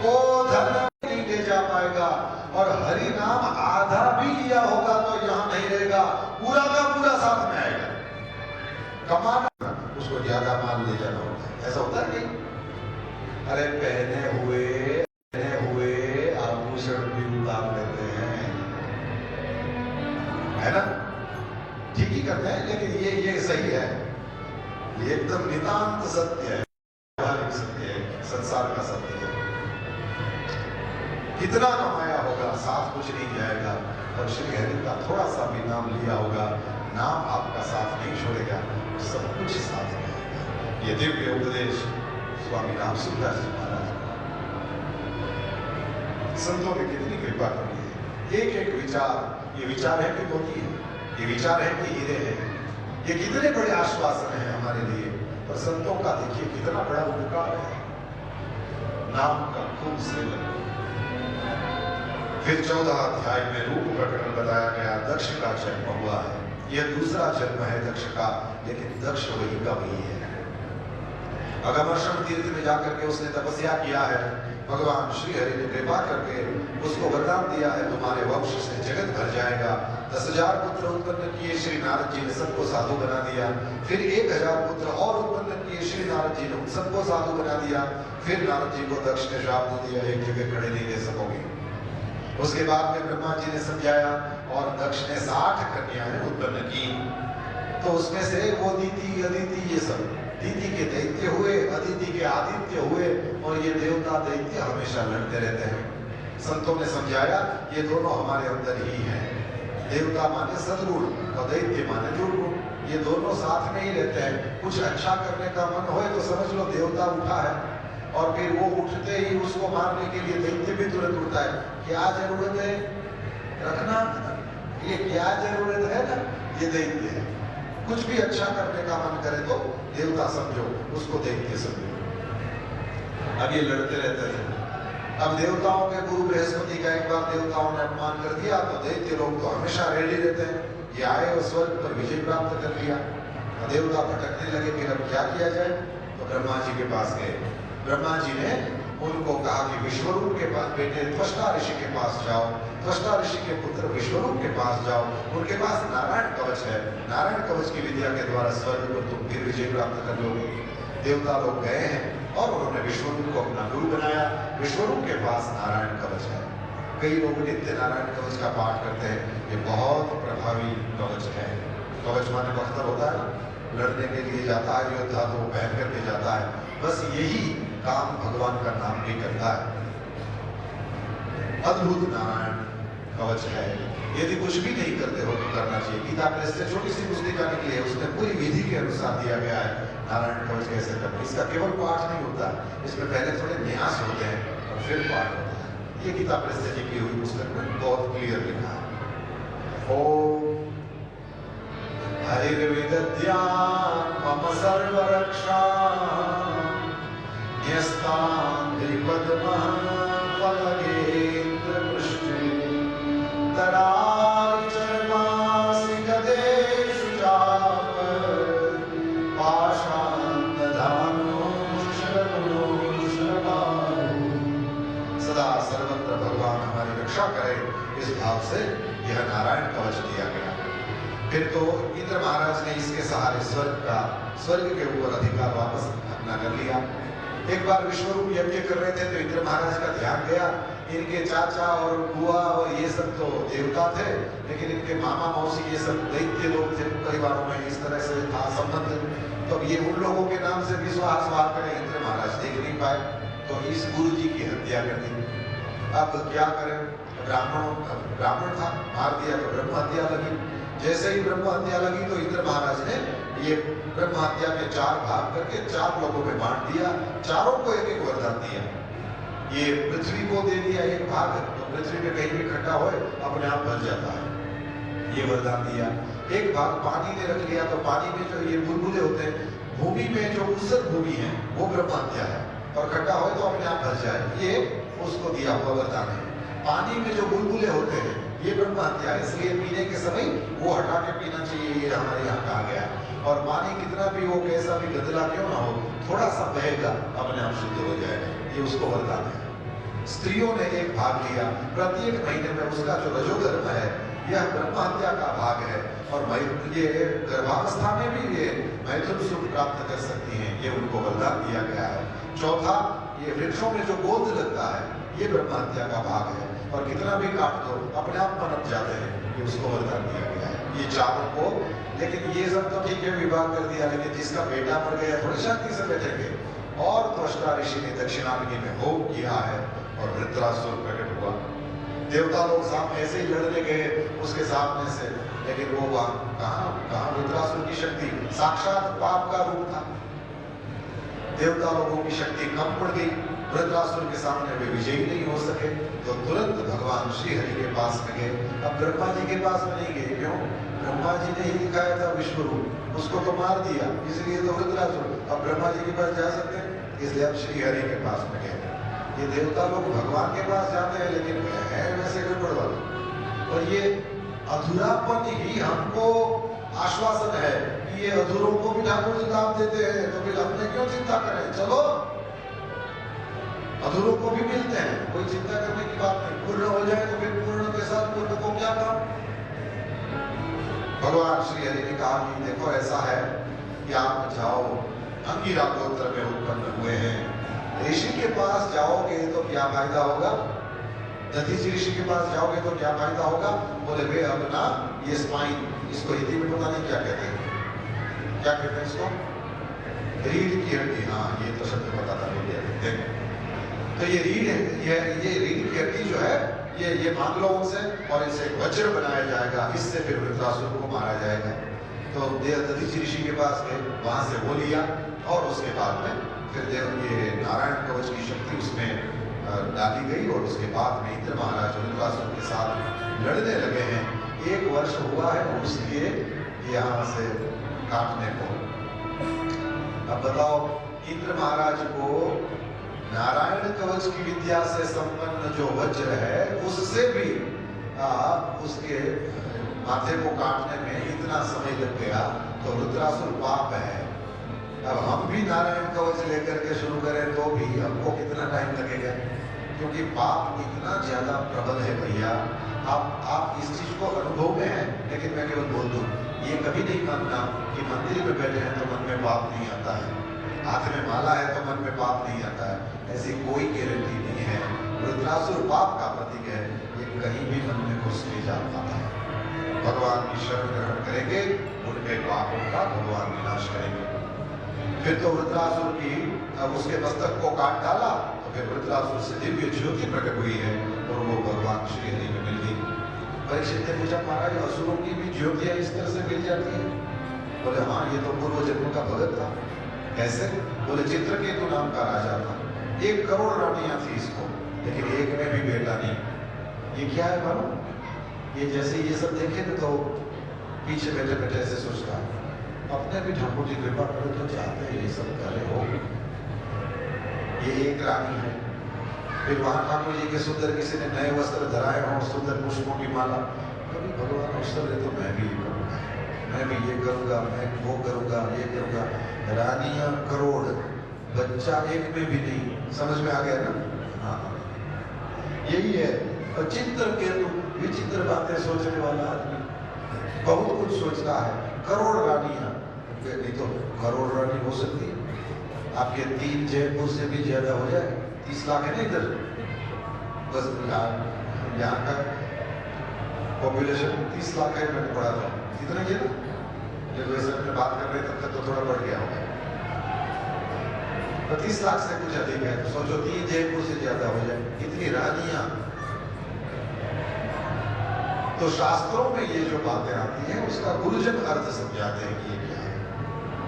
को धन नहीं ले जा पाएगा। और हरि नाम आधा भी लिया होगा तो यहाँ नहीं रहेगा, पूरा का पूरा साथ में आएगा। कमाना उसको ज्यादा माल ले जाना होता है, ऐसा होता है नहीं। अरे पहने हुए आभूषण भी उतार लेते हैं, है ना, ठीक ही करते हैं, लेकिन ये सही है, ये एकदम नितांत सत्य है, सत्य है, संसार का सत्य है। कितना कमाया होगा साथ कुछ नहीं जाएगा, और श्री हरि का थोड़ा सा भी नाम लिया होगा, नाम आपका साथ नहीं छोड़ेगा, सब कुछ साथ में आएगा। ये दिव्य उपदेश स्वामी राम सुंदर जी महाराज, संतों ने कितनी कृपा की है। एक एक विचार, ये विचार है कि मोती है, ये विचार है कि हीरे है, ये कितने बड़े आश्वासन हैं हमारे लिए। और संतों का देखिए कितना बड़ा उपकार है, नाम का खूब सेवन। फिर 14 अध्याय में रूप प्रकरण बताया गया, दक्ष का जन्म हुआ है। यह दूसरा जन्म है दक्ष का, लेकिन दक्ष वही का वही है। अगमर्षण तीर्थ में जाकर के उसने तपस्या किया है, भगवान श्री हरि ने कृपा करके उसको वरदान दिया है, तुम्हारे वंश से जगत भर जाएगा। 10,000 पुत्र उत्पन्न किए श्री नारद जी ने, सबको साधु बना दिया। फिर 1,000 पुत्र और उत्पन्न किए श्री नारद जी ने, उन सबको साधु बना दिया। फिर नारद जी को दक्ष ने श्राप दे दिया, एक जगह खड़े नहीं रह सकोगे। उसके बाद में ब्रह्मा जी ने समझाया और दक्ष ने 60 कन्याएं उत्पन्न की। तो उसमें से वो दीति अदिति, ये सब दीति के दैत्य हुए, अदिति के आदित्य हुए, और ये देवता दैत्य हमेशा लड़ते रहते हैं। संतों ने समझाया ये दोनों हमारे अंदर ही हैं, देवता माने सद्गुण और दैत्य माने दुर्गुण, ये दोनों साथ में ही रहते हैं। कुछ अच्छा करने का मन होए तो समझ लो देवता उठा है, और फिर वो उठते ही उसको मारने के लिए दैत्य भी तुरंत उठता है। क्या जरूरत है रखना, ये क्या जरूरत है ना, ये दैत्य है। कुछ भी अच्छा करने का मन करे तो देवता समझो, उसको दैत्य समझो। अब ये लड़ते रहते थे। अब देवताओं के गुरु बृहस्पति का एक बार देवताओं ने अपमान कर दिया, तो दैत्य लोग तो हमेशा रेडी रहते हैं, ये आए और स्वर्ग पर विजय प्राप्त कर लिया। देवता भटकने लगे, फिर अब क्या किया जाए, तो ब्रह्मा जी के पास गए। ब्रह्मा जी ने उनको कहा कि विश्वरूप के पास बेटे त्वष्टा ऋषि के पास जाओ, त्वष्टा ऋषि के पुत्र विश्वरूप के पास जाओ, उनके पास नारायण कवच है, नारायण कवच की विद्या के द्वारा स्वर्ग पर तुम फिर विजय प्राप्त कर लोगे। देवता लोग गए हैं और उन्होंने विश्वरूप को अपना गुरु बनाया। विश्वरूप के पास नारायण कवच है। कई लोग नित्य नारायण कवच का पाठ करते हैं, ये बहुत प्रभावी कवच है। कवच माने बख्तर होता है, लड़ने के लिए जाता है योद्धा तो पहन करके जाता है, बस यही काम भगवान का नाम भी करता है। अद्भुत नारायण कवच है, यदि कुछ भी नहीं करते हो तो करना चाहिए। गीता प्रेस से छोटी सी पुस्तिका निकली है, उसमें पूरी विधि के अनुसार दिया गया है नारायण कवच कैसे करना। इसका केवल पाठ नहीं होता, इसमें पहले थोड़े न्यास होते हैं और फिर पाठ होता है। ये गीता प्रेस से निकली हुई पुस्तक में बहुत क्लियर लिखा है। ओम हरिर्विदध्यान मम सर्वरक्षा न्यस्तांघ्रिपद्मः फलगेन्द्र पृष्ठे तराचर्मासि गदेषु चाप पाषाणदधानो शरवणो शरवाहु करे, इस भाव से यह नारायण कवच दिया गया। फिर तो इंद्र महाराज ने इसके सहारे स्वर्ग के ऊपर अधिकार वापस अपना कर लिया। एक बार विश्वरूप यज्ञ कर रहे थे तो इंद्र महाराज का ध्यान गया, इनके चाचा और बुआ और ये सब तो देवता थे, लेकिन इनके मामा मौसी ये सब दैत्य लोग थे, परिवारों में इस तरह से था संबंध। तो ये उन लोगों के नाम से विश्वास करें, इंद्र महाराज देख नहीं पाए तो इस गुरु जी की हत्या कर दी। अब क्या करें, ब्राह्मण था, मार दिया तो ब्रह्म हत्या लगी। जैसे ही ब्रह्म हत्या लगी तो इंद्र महाराज ने ये ब्रह्म हत्या के 4 भाग करके 4 लोगों में बांट दिया, चारों को एक एक वरदान दिया। ये पृथ्वी को दे दिया एक भाग, तो पृथ्वी में कहीं भी इकट्ठा हो अपने आप भर जाता है, ये वरदान दिया। एक भाग पानी ने रख लिया, तो पानी में जो ये बुलबुले होते हैं, भूमि में जो ऊसर भूमि है वो ब्रह्म हत्या है, और इकट्ठा हो तो अपने आप भर जाए, ये उसको दिया हुआ वरदान है। पानी में जो बुलबुले होते हैं ये ब्रह्म हत्या है, इसलिए पीने के समय वो हटा के पीना चाहिए, ये हमारे यहाँ कहा गया। और पानी कितना भी हो, कैसा भी गंदला क्यों ना हो, थोड़ा सा बहेगा अपने आप शुद्ध हो जाएगा, ये उसको वरदान है। स्त्रियों ने एक भाग लिया, प्रत्येक महीने में उसका जो रजोधर्म है यह ब्रह्म हत्या का भाग है, और ये गर्भावस्था में भी ये मैथुन सुख प्राप्त कर सकती हैं, ये उनको वरदान दिया गया है। चौथा, ये वृक्षों में जो गोंद लगता है ये ब्रह्म हत्या का भाग है, और कितना भी काट दो अपने आप पनप जाते हैं, ये उसको वरदान दिया गया है। ये चारों को, लेकिन ये सब तो ठीक है विभाग कर दिया, लेकिन जिसका बेटा मर गया थोड़ी शांति से बैठेंगे। और त्वष्टा ऋषि ने दक्षिणाग्नि में होम किया है और वृत्रासुर प्रकट हुआ। देवता लोग सामने ऐसे ही लड़ने गए उसके सामने से, लेकिन वो कहाँ वृत्रासुर की शक्ति साक्षात पाप का रूप था, देवता लोगों की शक्ति कम पड़ गई, वृत्रासुर के सामने वे विजयी नहीं हो सके। तो तुरंत भगवान श्री हरि के पास में गए। अब ब्रह्मा जी के पास में नहीं गए, क्यों? ब्रह्मा जी ने ही दिखाया था विश्वरूप, उसको तो मार दिया, इसलिए तो वृत्रासुर। अब ब्रह्मा जी के पास जा सकते हैं, इसलिए अब श्री हरि के पास में गए। ये देवता लोग भगवान के पास जाते हैं, लेकिन है वैसे गड़बड़ वाले। और ये अधूरापन ही हमको आश्वासन है कि ये अधूरों को भी ठाकुर जी काम देते हैं, तो फिर हमने क्यों चिंता करें, चलो अधूरों को भी मिलते हैं, कोई चिंता करने की बात नहीं। पूर्ण हो जाए तो फिर पूर्ण के साथ पूर्ण को क्या काम। भगवान श्री हरि ने कहा कि देखो ऐसा है कि आप जाओ, अंगिरा गोत्र में उत्पन्न हुए हैं, ऋषि के पास जाओगे तो क्या फायदा होगा, दधीचि ऋषि के पास जाओगे तो क्या फायदा होगा। बोले वे अब ना ये स्पाइन, इसको हिंदी में पता नहीं क्या कहते हैं, क्या कहते हैं इसको, रीढ़ की हड्डी, हाँ ये तो शब्द पता था मुझे। देखो तो ये रीढ़ है, ये रीढ़ की हड्डी जो है ये मांग लो उनसे, और इसे वज्र बनाया जाएगा, इससे फिर वृत्रासुर को मारा जाएगा। तो दधीचि ऋषि के पास गए, वहां से वो लिया, और उसके बाद में फिर ये नारायण कवच की शक्ति उसमें डाली गई, और उसके बाद में इंद्र महाराज वृत्रासुर के साथ लड़ने लगे हैं। 1 वर्ष हुआ है उसके यहाँ से काटने को। अब बताओ, इंद्र महाराज को नारायण कवच की विद्या से संपन्न जो वज्र है उससे भी उसके माथे को काटने में इतना समय लग गया, तो रुद्रासुर पाप है। अब हम भी नारायण कवच लेकर के शुरू करें तो भी हमको कितना टाइम लगेगा, क्योंकि पाप इतना ज्यादा प्रबल है भैया। आप इस चीज को अनुभव में है, लेकिन मैं केवल बोल दूं, ये कभी नहीं मानना कि मंदिर में बैठे हैं तो मन में पाप नहीं आता है, हाथ में माला है तो मन में पाप नहीं आता है, ऐसी कोई गारंटी नहीं है। रुद्रासुर पाप का प्रतीक है, ये कहीं भी मन में घुस नहीं जा पाता है। भगवान की शरण ग्रहण करेंगे, उनके पापों का भगवान विनाश करेंगे। फिर तो वृत्रासुर की उसके मस्तक को काट डाला, तो फिर वृत्रासुर से दिव्य ज्योति प्रकट हुई है, और वो भगवान श्री हरि में मिल गई। परीक्षित ने पूछा, महाराज असुरों की भी ज्योतियां इस तरह से मिल जाती है? बोले हाँ, ये तो पूर्व जन्म का भगत था। कैसे? बोले चित्रकेतु नाम का राजा था, 1 करोड़ रानियां थी इसको, लेकिन एक में भी बेटा नहीं। ये क्या है मालूम? ये जैसे ये सब देखे तो पीछे बैठे बैठे ऐसे सोचता है, अपने भी ठाकुर जी कृपा करो तो चाहते हैं ये सब करे हो। ये एक रानी है, फिर वहां ठाकुर जी के सुंदर किसी ने नए वस्त्र धराए हों, सुंदर पुष्पों की माला, कभी भगवान अवसर दे तो मैं भी ये करूँगा, मैं भी ये करूँगा, मैं वो करूँगा, ये करूँगा। रानियां करोड़, बच्चा एक में भी नहीं। समझ में आ गया ना? हाँ, यही है और चित्रकेतु विचित्र बातें सोचने वाला आदमी, बहुत कुछ सोचता है। करोड़ रानियां, नहीं तो करोड़ रानी हो सकती है। आपके 3 जयपुर से भी ज्यादा हो जाए, 30 लाख है ना इधर, बस यहाँ का पॉपुलेशन 30 लाख है, मैंने पढ़ा था इतना ही है ना। जब वैसे में बात कर रहे तब तक तो थोड़ा बढ़ गया होगा, 30 लाख से कुछ अधिक है। तो सोचो 3 जयपुर से ज्यादा हो जाए, इतनी रानियां। तो शास्त्रों में ये जो बातें आती हैं उसका गुरुजन अर्थ समझाते हैं कि ये क्या है।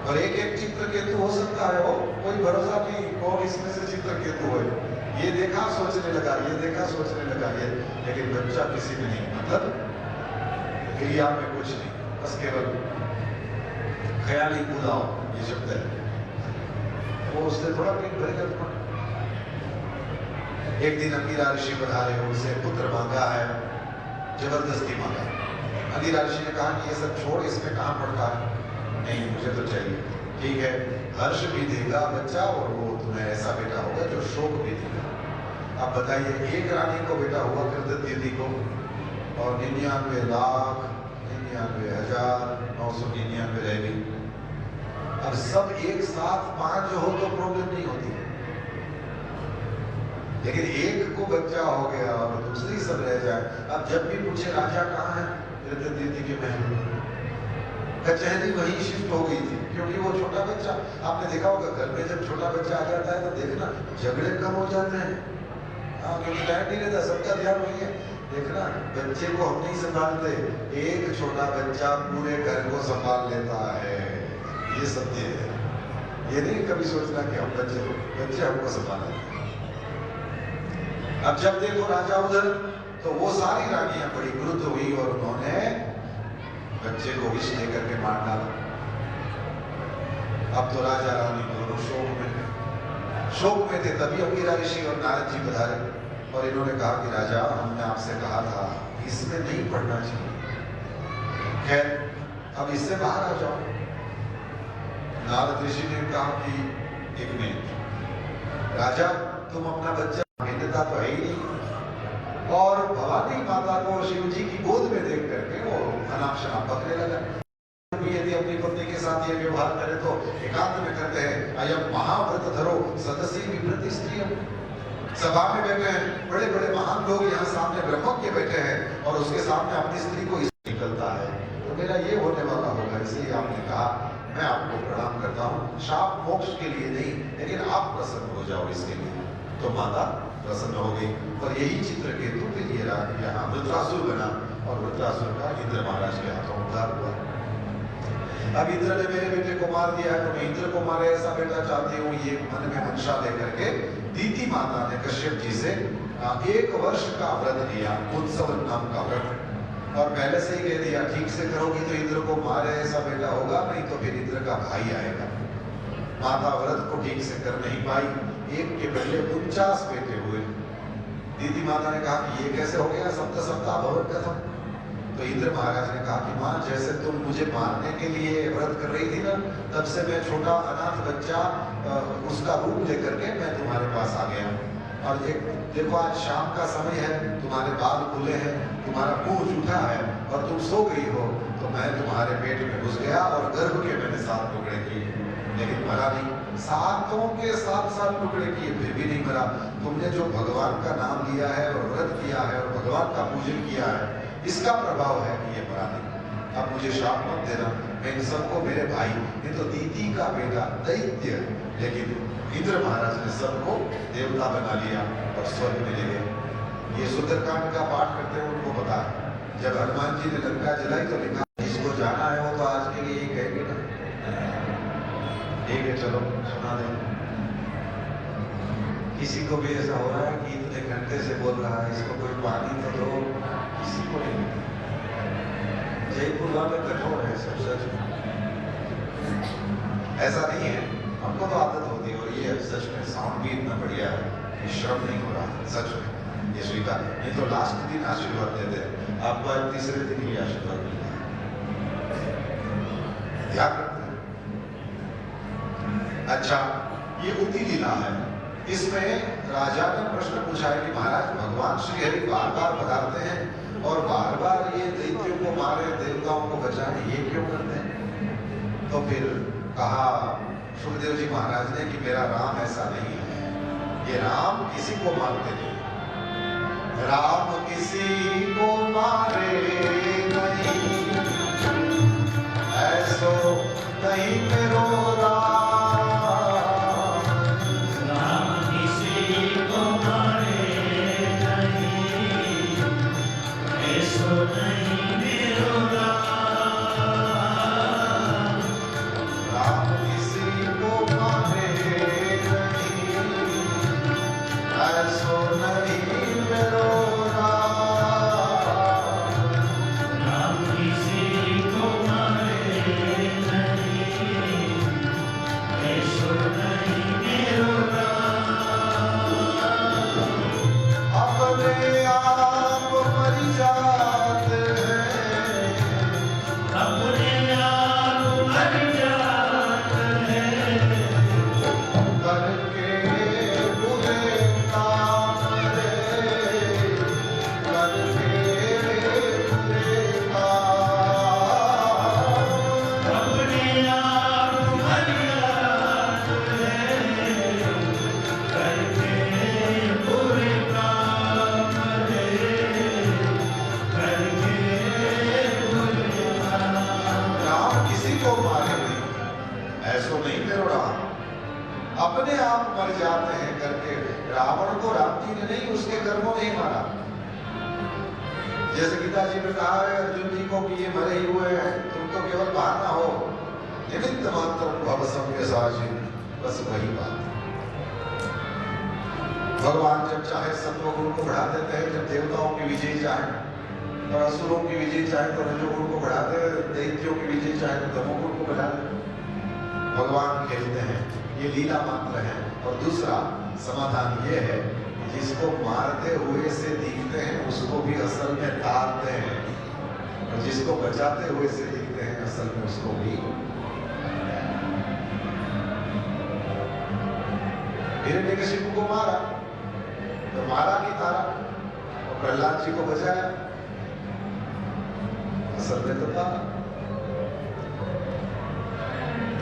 और एक एक चित्रकेतु हो सकता है, वो कोई भरोसा नहीं कौन इसमें से चित्रकेतु है। ये देखा सोचने लगा, ये देखा सोचने लगा, ये लेकिन बच्चा किसी में नहीं, मतलब क्रिया में कुछ नहीं, बस केवल ख्याली बुलाओ, ये शब्द है। वो उससे थोड़ा पेट भरेगा। एक दिन अंगिरा ऋषि पधारे, उनसे पुत्र मांगा है, जबरदस्ती मांगा। अंगिरा ऋषि ने कहा कि ये सब छोड़, इसमें कहाँ पड़ता है? नहीं, मुझे तो चाहिए। ठीक है, हर्ष भी देगा बच्चा और वो तुम्हें ऐसा बेटा होगा जो शोक भी देगा। अब बताइए, एक रानी को बेटा हुआ करते दीदी को, और 99,99,999 रह गई। अब सब एक साथ 5 हो तो प्रॉब्लम नहीं होती, लेकिन एक को बच्चा हो गया और दूसरी सब रह जाए। अब जब भी पूछे राजा कहाँ है, कहते दीदी के महल। कचहरी वहीं शिफ्ट हो गई थी, क्योंकि वो छोटा बच्चा, आपने देखा होगा घर में जब छोटा बच्चा आ जाता है तो देखना झगड़े कम हो जाते हैं। क्योंकि टाइम नहीं रहता, सबका ध्यान वही है। देखना, बच्चे को हम नहीं संभालते, एक छोटा बच्चा पूरे घर को संभाल लेता है। ये सत्य है। ये नहीं कभी सोचना कि हम बच्चे हमको संभालेंगे। अब जब देखो राजा उधर, तो वो सारी रानियां बड़ी क्रुद्ध हुई और उन्होंने बच्चे को विष लेकर के मार डाला। अब तो राजा रानी दोनों शोक में थे। तभी अंगिरा ऋषि और नारद जी पधारे और इन्होंने कहा कि राजा, हमने आपसे कहा था इसमें नहीं पढ़ना चाहिए। खैर, अब इससे बाहर आ जाओ। नारद ऋषि ने कहा कि 1 मिनट राजा, तुम अपना बच्चा, भिन्नता तो है ही नहीं। और भवानी माता को शिव जी की गोद में देख करके वो अनाप शनाप बकने लगा। यदि अपनी पत्नी के साथ ये व्यवहार करे तो एकांत में करते हैं, अयम महाव्रत धरो सदसी विव्रति स्त्रियम। सभा में बैठे हैं बड़े बड़े महान लोग, यहाँ सामने ब्रह्मज्ञ बैठे हैं और उसके सामने अपनी स्त्री को निकलता है, तो मेरा ये होने वाला होगा। इसलिए आपने कहा मैं आपको प्रणाम करता हूँ, शाप मोक्ष के लिए नहीं, लेकिन आप प्रसन्न हो जाओ इसके लिए। तो माता प्रसन्न हो गई और यही चित्रकेतु के लिए यहाँ वृत्रासुर बना और वृत्रासुर का इंद्र महाराज के हाथों उद्धार हुआ। अब इंद्र ने मेरे बेटे को मार दिया है तो मैं इंद्र को मारे ऐसा बेटा चाहती हूँ, ये मन में मंशा लेकर के दीति माता ने कश्यप जी से 1 वर्ष का व्रत लिया, उत्सव नाम का व्रत, और पहले से ही कह दिया ठीक से करोगी तो इंद्र को मारे ऐसा बेटा होगा, नहीं तो फिर इंद्र का भाई आएगा। माता व्रत को ठीक से कर नहीं पाई, एक के पहले 49 बेटे हुए। दीदी माता ने कहा कि ये कैसे हो गया, सप्त सप्ताह भवन कथम। तो इंद्र महाराज ने कहा कि माँ, जैसे तुम मुझे मारने के लिए व्रत कर रही थी ना, तब से मैं छोटा अनाथ बच्चा उसका रूप लेकर के मैं तुम्हारे पास आ गया। और एक देखो, आज शाम का समय है, तुम्हारे बाल खुले हैं, तुम्हारा मुंह झूठा है और तुम सो गई हो, तो मैं तुम्हारे पेट में घुस गया और गर्भ के मैंने 7 टुकड़े किए, लेकिन मरा नहीं। 7 के 7 टुकड़े किए फिर भी नहीं मरा। तुमने जो भगवान का नाम लिया है और व्रत किया है और भगवान का पूजन किया है, इसका प्रभाव है कि ये मरा नहीं। अब मुझे शाप मत देना, मैं इन सबको मेरे भाई, ये तो दीदी का बेटा दैत्य, लेकिन इंद्र महाराज ने सबको देवता बना लिया और स्वर्ग में ले गए। ये सुंदरकांड का पाठ करते हैं उनको पता है, जब हनुमान जी ने लंका जलाई तो लिखा जिसको जाना है वो तो आज के लिए ही कहेंगे ना, ठीक है चलो सुना दें। किसी को भी ऐसा हो रहा है कि इतने घंटे से बोल रहा है, इसको कोई पानी तो दो, किसी को नहीं। जयपुर वाले कठोर है सब, सच में ऐसा नहीं है, हमको तो आदत होती है। और ये सच में साउंड भी इतना बढ़िया है कि श्रम नहीं हो रहा, सच में ये स्वीकार। नहीं तो लास्ट दिन आशीर्वाद देते हैं, आपको आज तीसरे दिन ही आशीर्वाद मिलता है, याद रखते हैं। अच्छा, ये उती लीला है, इसमें राजा ने प्रश्न पूछा है कि महाराज भगवान श्री हरि बार बार पधारते हैं और बार बार ये दैत्यों को मारे, देवताओं को बचाने, ये क्यों करते हैं? तो फिर कहा सुखदेव जी महाराज ने कि मेरा राम ऐसा नहीं है, ये राम किसी को मारते नहीं, राम किसी को मारे नहीं, ऐसो नहीं मेरो राम, राम किसी को मारे नहीं, ऐसो नहीं मेरो राम, राम किसी को मारे नहीं, ऐसो नहीं मेरो राम, राम किसी को मारे नहीं, ऐसो नहीं मेरो राम, अपने आप मर जाते हैं, अपने आप मर जाते हैं, करके बुरे काम रे, करके बुरे काम, अपने आप मर जाते हैं, करके बुरे काम रे, करके बुरे काम। राम किसी को मारे नहीं, ऐसो नहीं मेरो राम, अपने आप मर जाते हैं करके। रावण को राम जी ने नहीं, उसके कर्मों ने ही मारा। जैसे गीता जी ने कहा है अर्जुन जी को कि ये मरे ही हुए हैं, तुम तो केवल बहाना हो, निमित्त मात्र भव सम्यसाचिन, बस वही बात। भगवान जब चाहे सत्वगुण को बढ़ा देते हैं, जब देवताओं की विजय चाहे और असुरों की विजय चाहे तो रजोगुण को बढ़ाते हैं, दैत्यों की विजय चाहे तो तमोगुण को बढ़ा देते हैं। भगवान खेलते हैं, ये लीला मात्र है। और दूसरा समाधान ये है कि जिसको मारते हुए से दिखते हैं उसको भी असल में तारते हैं, और जिसको बचाते हुए से दिखते हैं असल में उसको भी। हिरण्यकशिपु को मारा तो मारा कि तारा, और प्रहलाद जी को बचाया, असल में तो तारा।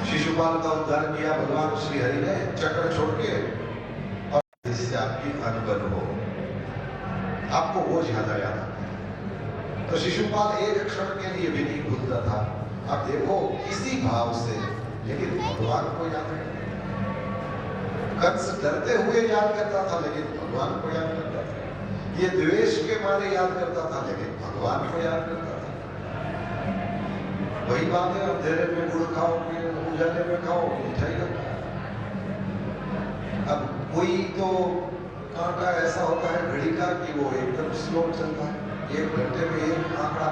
शिशुपाल का उद्धार किया भगवान श्री हरि ने चक्र छोड़ के, और जिससे आपकी अनबन हो, आपको वो ज्यादा याद आता है। तो शिशुपाल एक क्षण के लिए भी नहीं भूलता था। अब देखो किसी भाव से, लेकिन भगवान को याद करता था। कंस डरते हुए याद करता था, लेकिन भगवान को याद करता था। ये द्वेष के मारे याद करता था, लेकिन भगवान को याद करता था। वही बात है, अंधेरे में गुड़ खाओगे, उजाले में खाओ, मिठाई का। अब कोई तो कांटा ऐसा होता है घड़ी का कि वो एकदम स्लो चलता है, 1 घंटे में 1 आंकड़ा।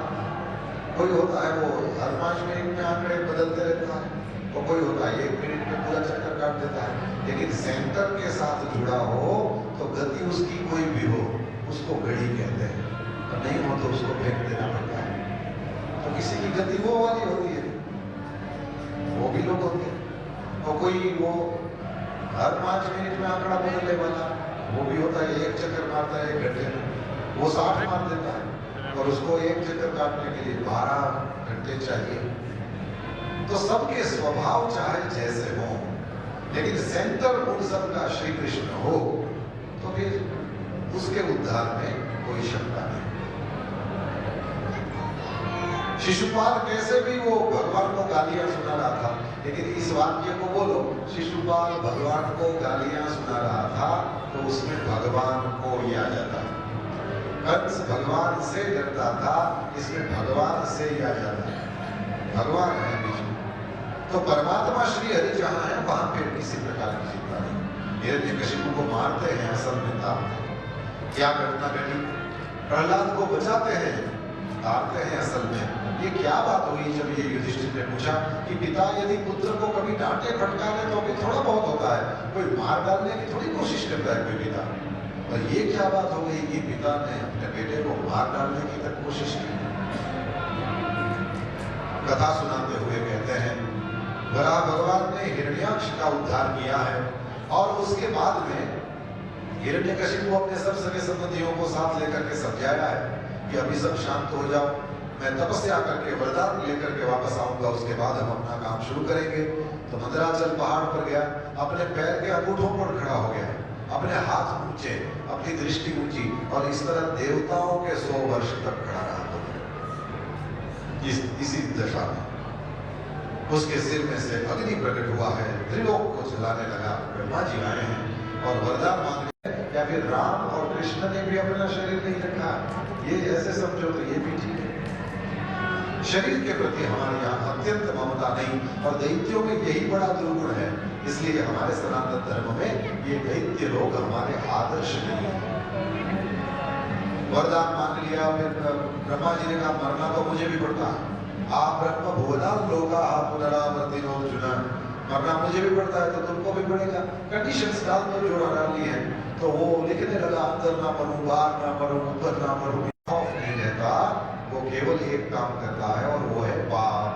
कोई होता है वो हर 5 मिनट में आंकड़े बदलते रहता है, तो कोई होता है 1 मिनट में पूरा चक्कर काट देता है। लेकिन सेंटर के साथ जुड़ा हो तो गति उसकी कोई भी हो, उसको घड़ी कहते हैं, और नहीं हो तो उसको फेंक देना पड़ता है। तो किसी की गति वो वाली होती है, वो भी लोग होते हैं। और कोई वो हर 5 मिनट में आंकड़ा बदलने वाला, वो भी होता है, 1 चक्कर मारता है 1 घंटे में, वो 60 मार देता है, और उसको 1 चक्कर काटने के लिए 12 घंटे चाहिए। तो सबके स्वभाव चाहे जैसे हो, लेकिन सेंटर उन सबका श्री कृष्ण हो, तो फिर उसके उद्धार में कोई शंका नहीं। शिशुपाल कैसे भी वो भगवान को गालियां सुना रहा था, लेकिन इस वाक्य को बोलो, शिशुपाल भगवान को गालियां सुना रहा था, तो उसमें भगवान को ही आ जाता। कंस भगवान से डरता था, इसमें भगवान से ही आ जाता। भगवान है बीच में, तो परमात्मा श्री हरि जहां है वहां फिर किसी प्रकार की चिंता नहीं। हिरण्यकशिपु को मारते हैं, असल में तारते हैं। क्या घटना घटी? प्रहलाद को बचाते हैं, तारते हैं असल में। ये क्या बात हुई जब ये युधिष्ठिर ने पूछा कि पिता यदि पुत्र को कभी डांटे फटकारे तो भी थोड़ा बहुत होता है, कोई मार डालने की थोड़ी कोशिश करता है कोई पिता। और ये क्या बात हो गई कि पिता ने अपने बेटे को मार डालने की तक कोशिश की? कथा सुनाते हुए कहते हैं, वराह भगवान ने हिरण्याक्ष का उद्धार किया है, और उसके बाद में हिरण्यकशिपु अपने सब सगे संबंधियों को साथ लेकर के समझाया है कि अभी सब शांत हो जाओ, मैं तपस्या करके वरदान लेकर के वापस आऊंगा, उसके बाद हम अपना काम शुरू करेंगे। तो मंदराचल पहाड़ पर गया, अपने पैर के अंगूठों पर खड़ा हो गया, अपने हाथ ऊंचे, अपनी दृष्टि ऊंची, और इस तरह देवताओं के 100 वर्ष तक खड़ा रहा। इसी दशा में उसके सिर में से अग्नि प्रकट हुआ है, त्रिलोक को जलाने लगा। ब्रह्मा जी आए हैं और वरदान मांग रहे हैं, या फिर राम और कृष्ण ने भी अपना शरीर नहीं रखा, ये ऐसे समझो तो ये भी ठीक है। शरीर के प्रति हमारे यहाँ अत्यंत ममता नहीं, और दैत्यों में यही बड़ा दुर्गुण है, इसलिए हमारे सनातन धर्म में ये दैत्य लोग हमारे आदर्श नहीं है। वरदान मांग लिया, फिर ब्रह्मा जी ने कहा मरना तो मुझे भी पड़ता है, आप ब्रह्म भुवना लोका पुनरावर्तिनो अर्जुन, मरना मुझे भी पड़ता है तो तुमको भी पड़ेगा। कंडीशंस डाल दो जो डाली है। तो वो लिखने लगा, अंदर ना मरूं, बाहर ना मरूं, ऊपर ना मरूं, खौफ नहीं रहता, वो केवल एक काम करता है और वो है पाप।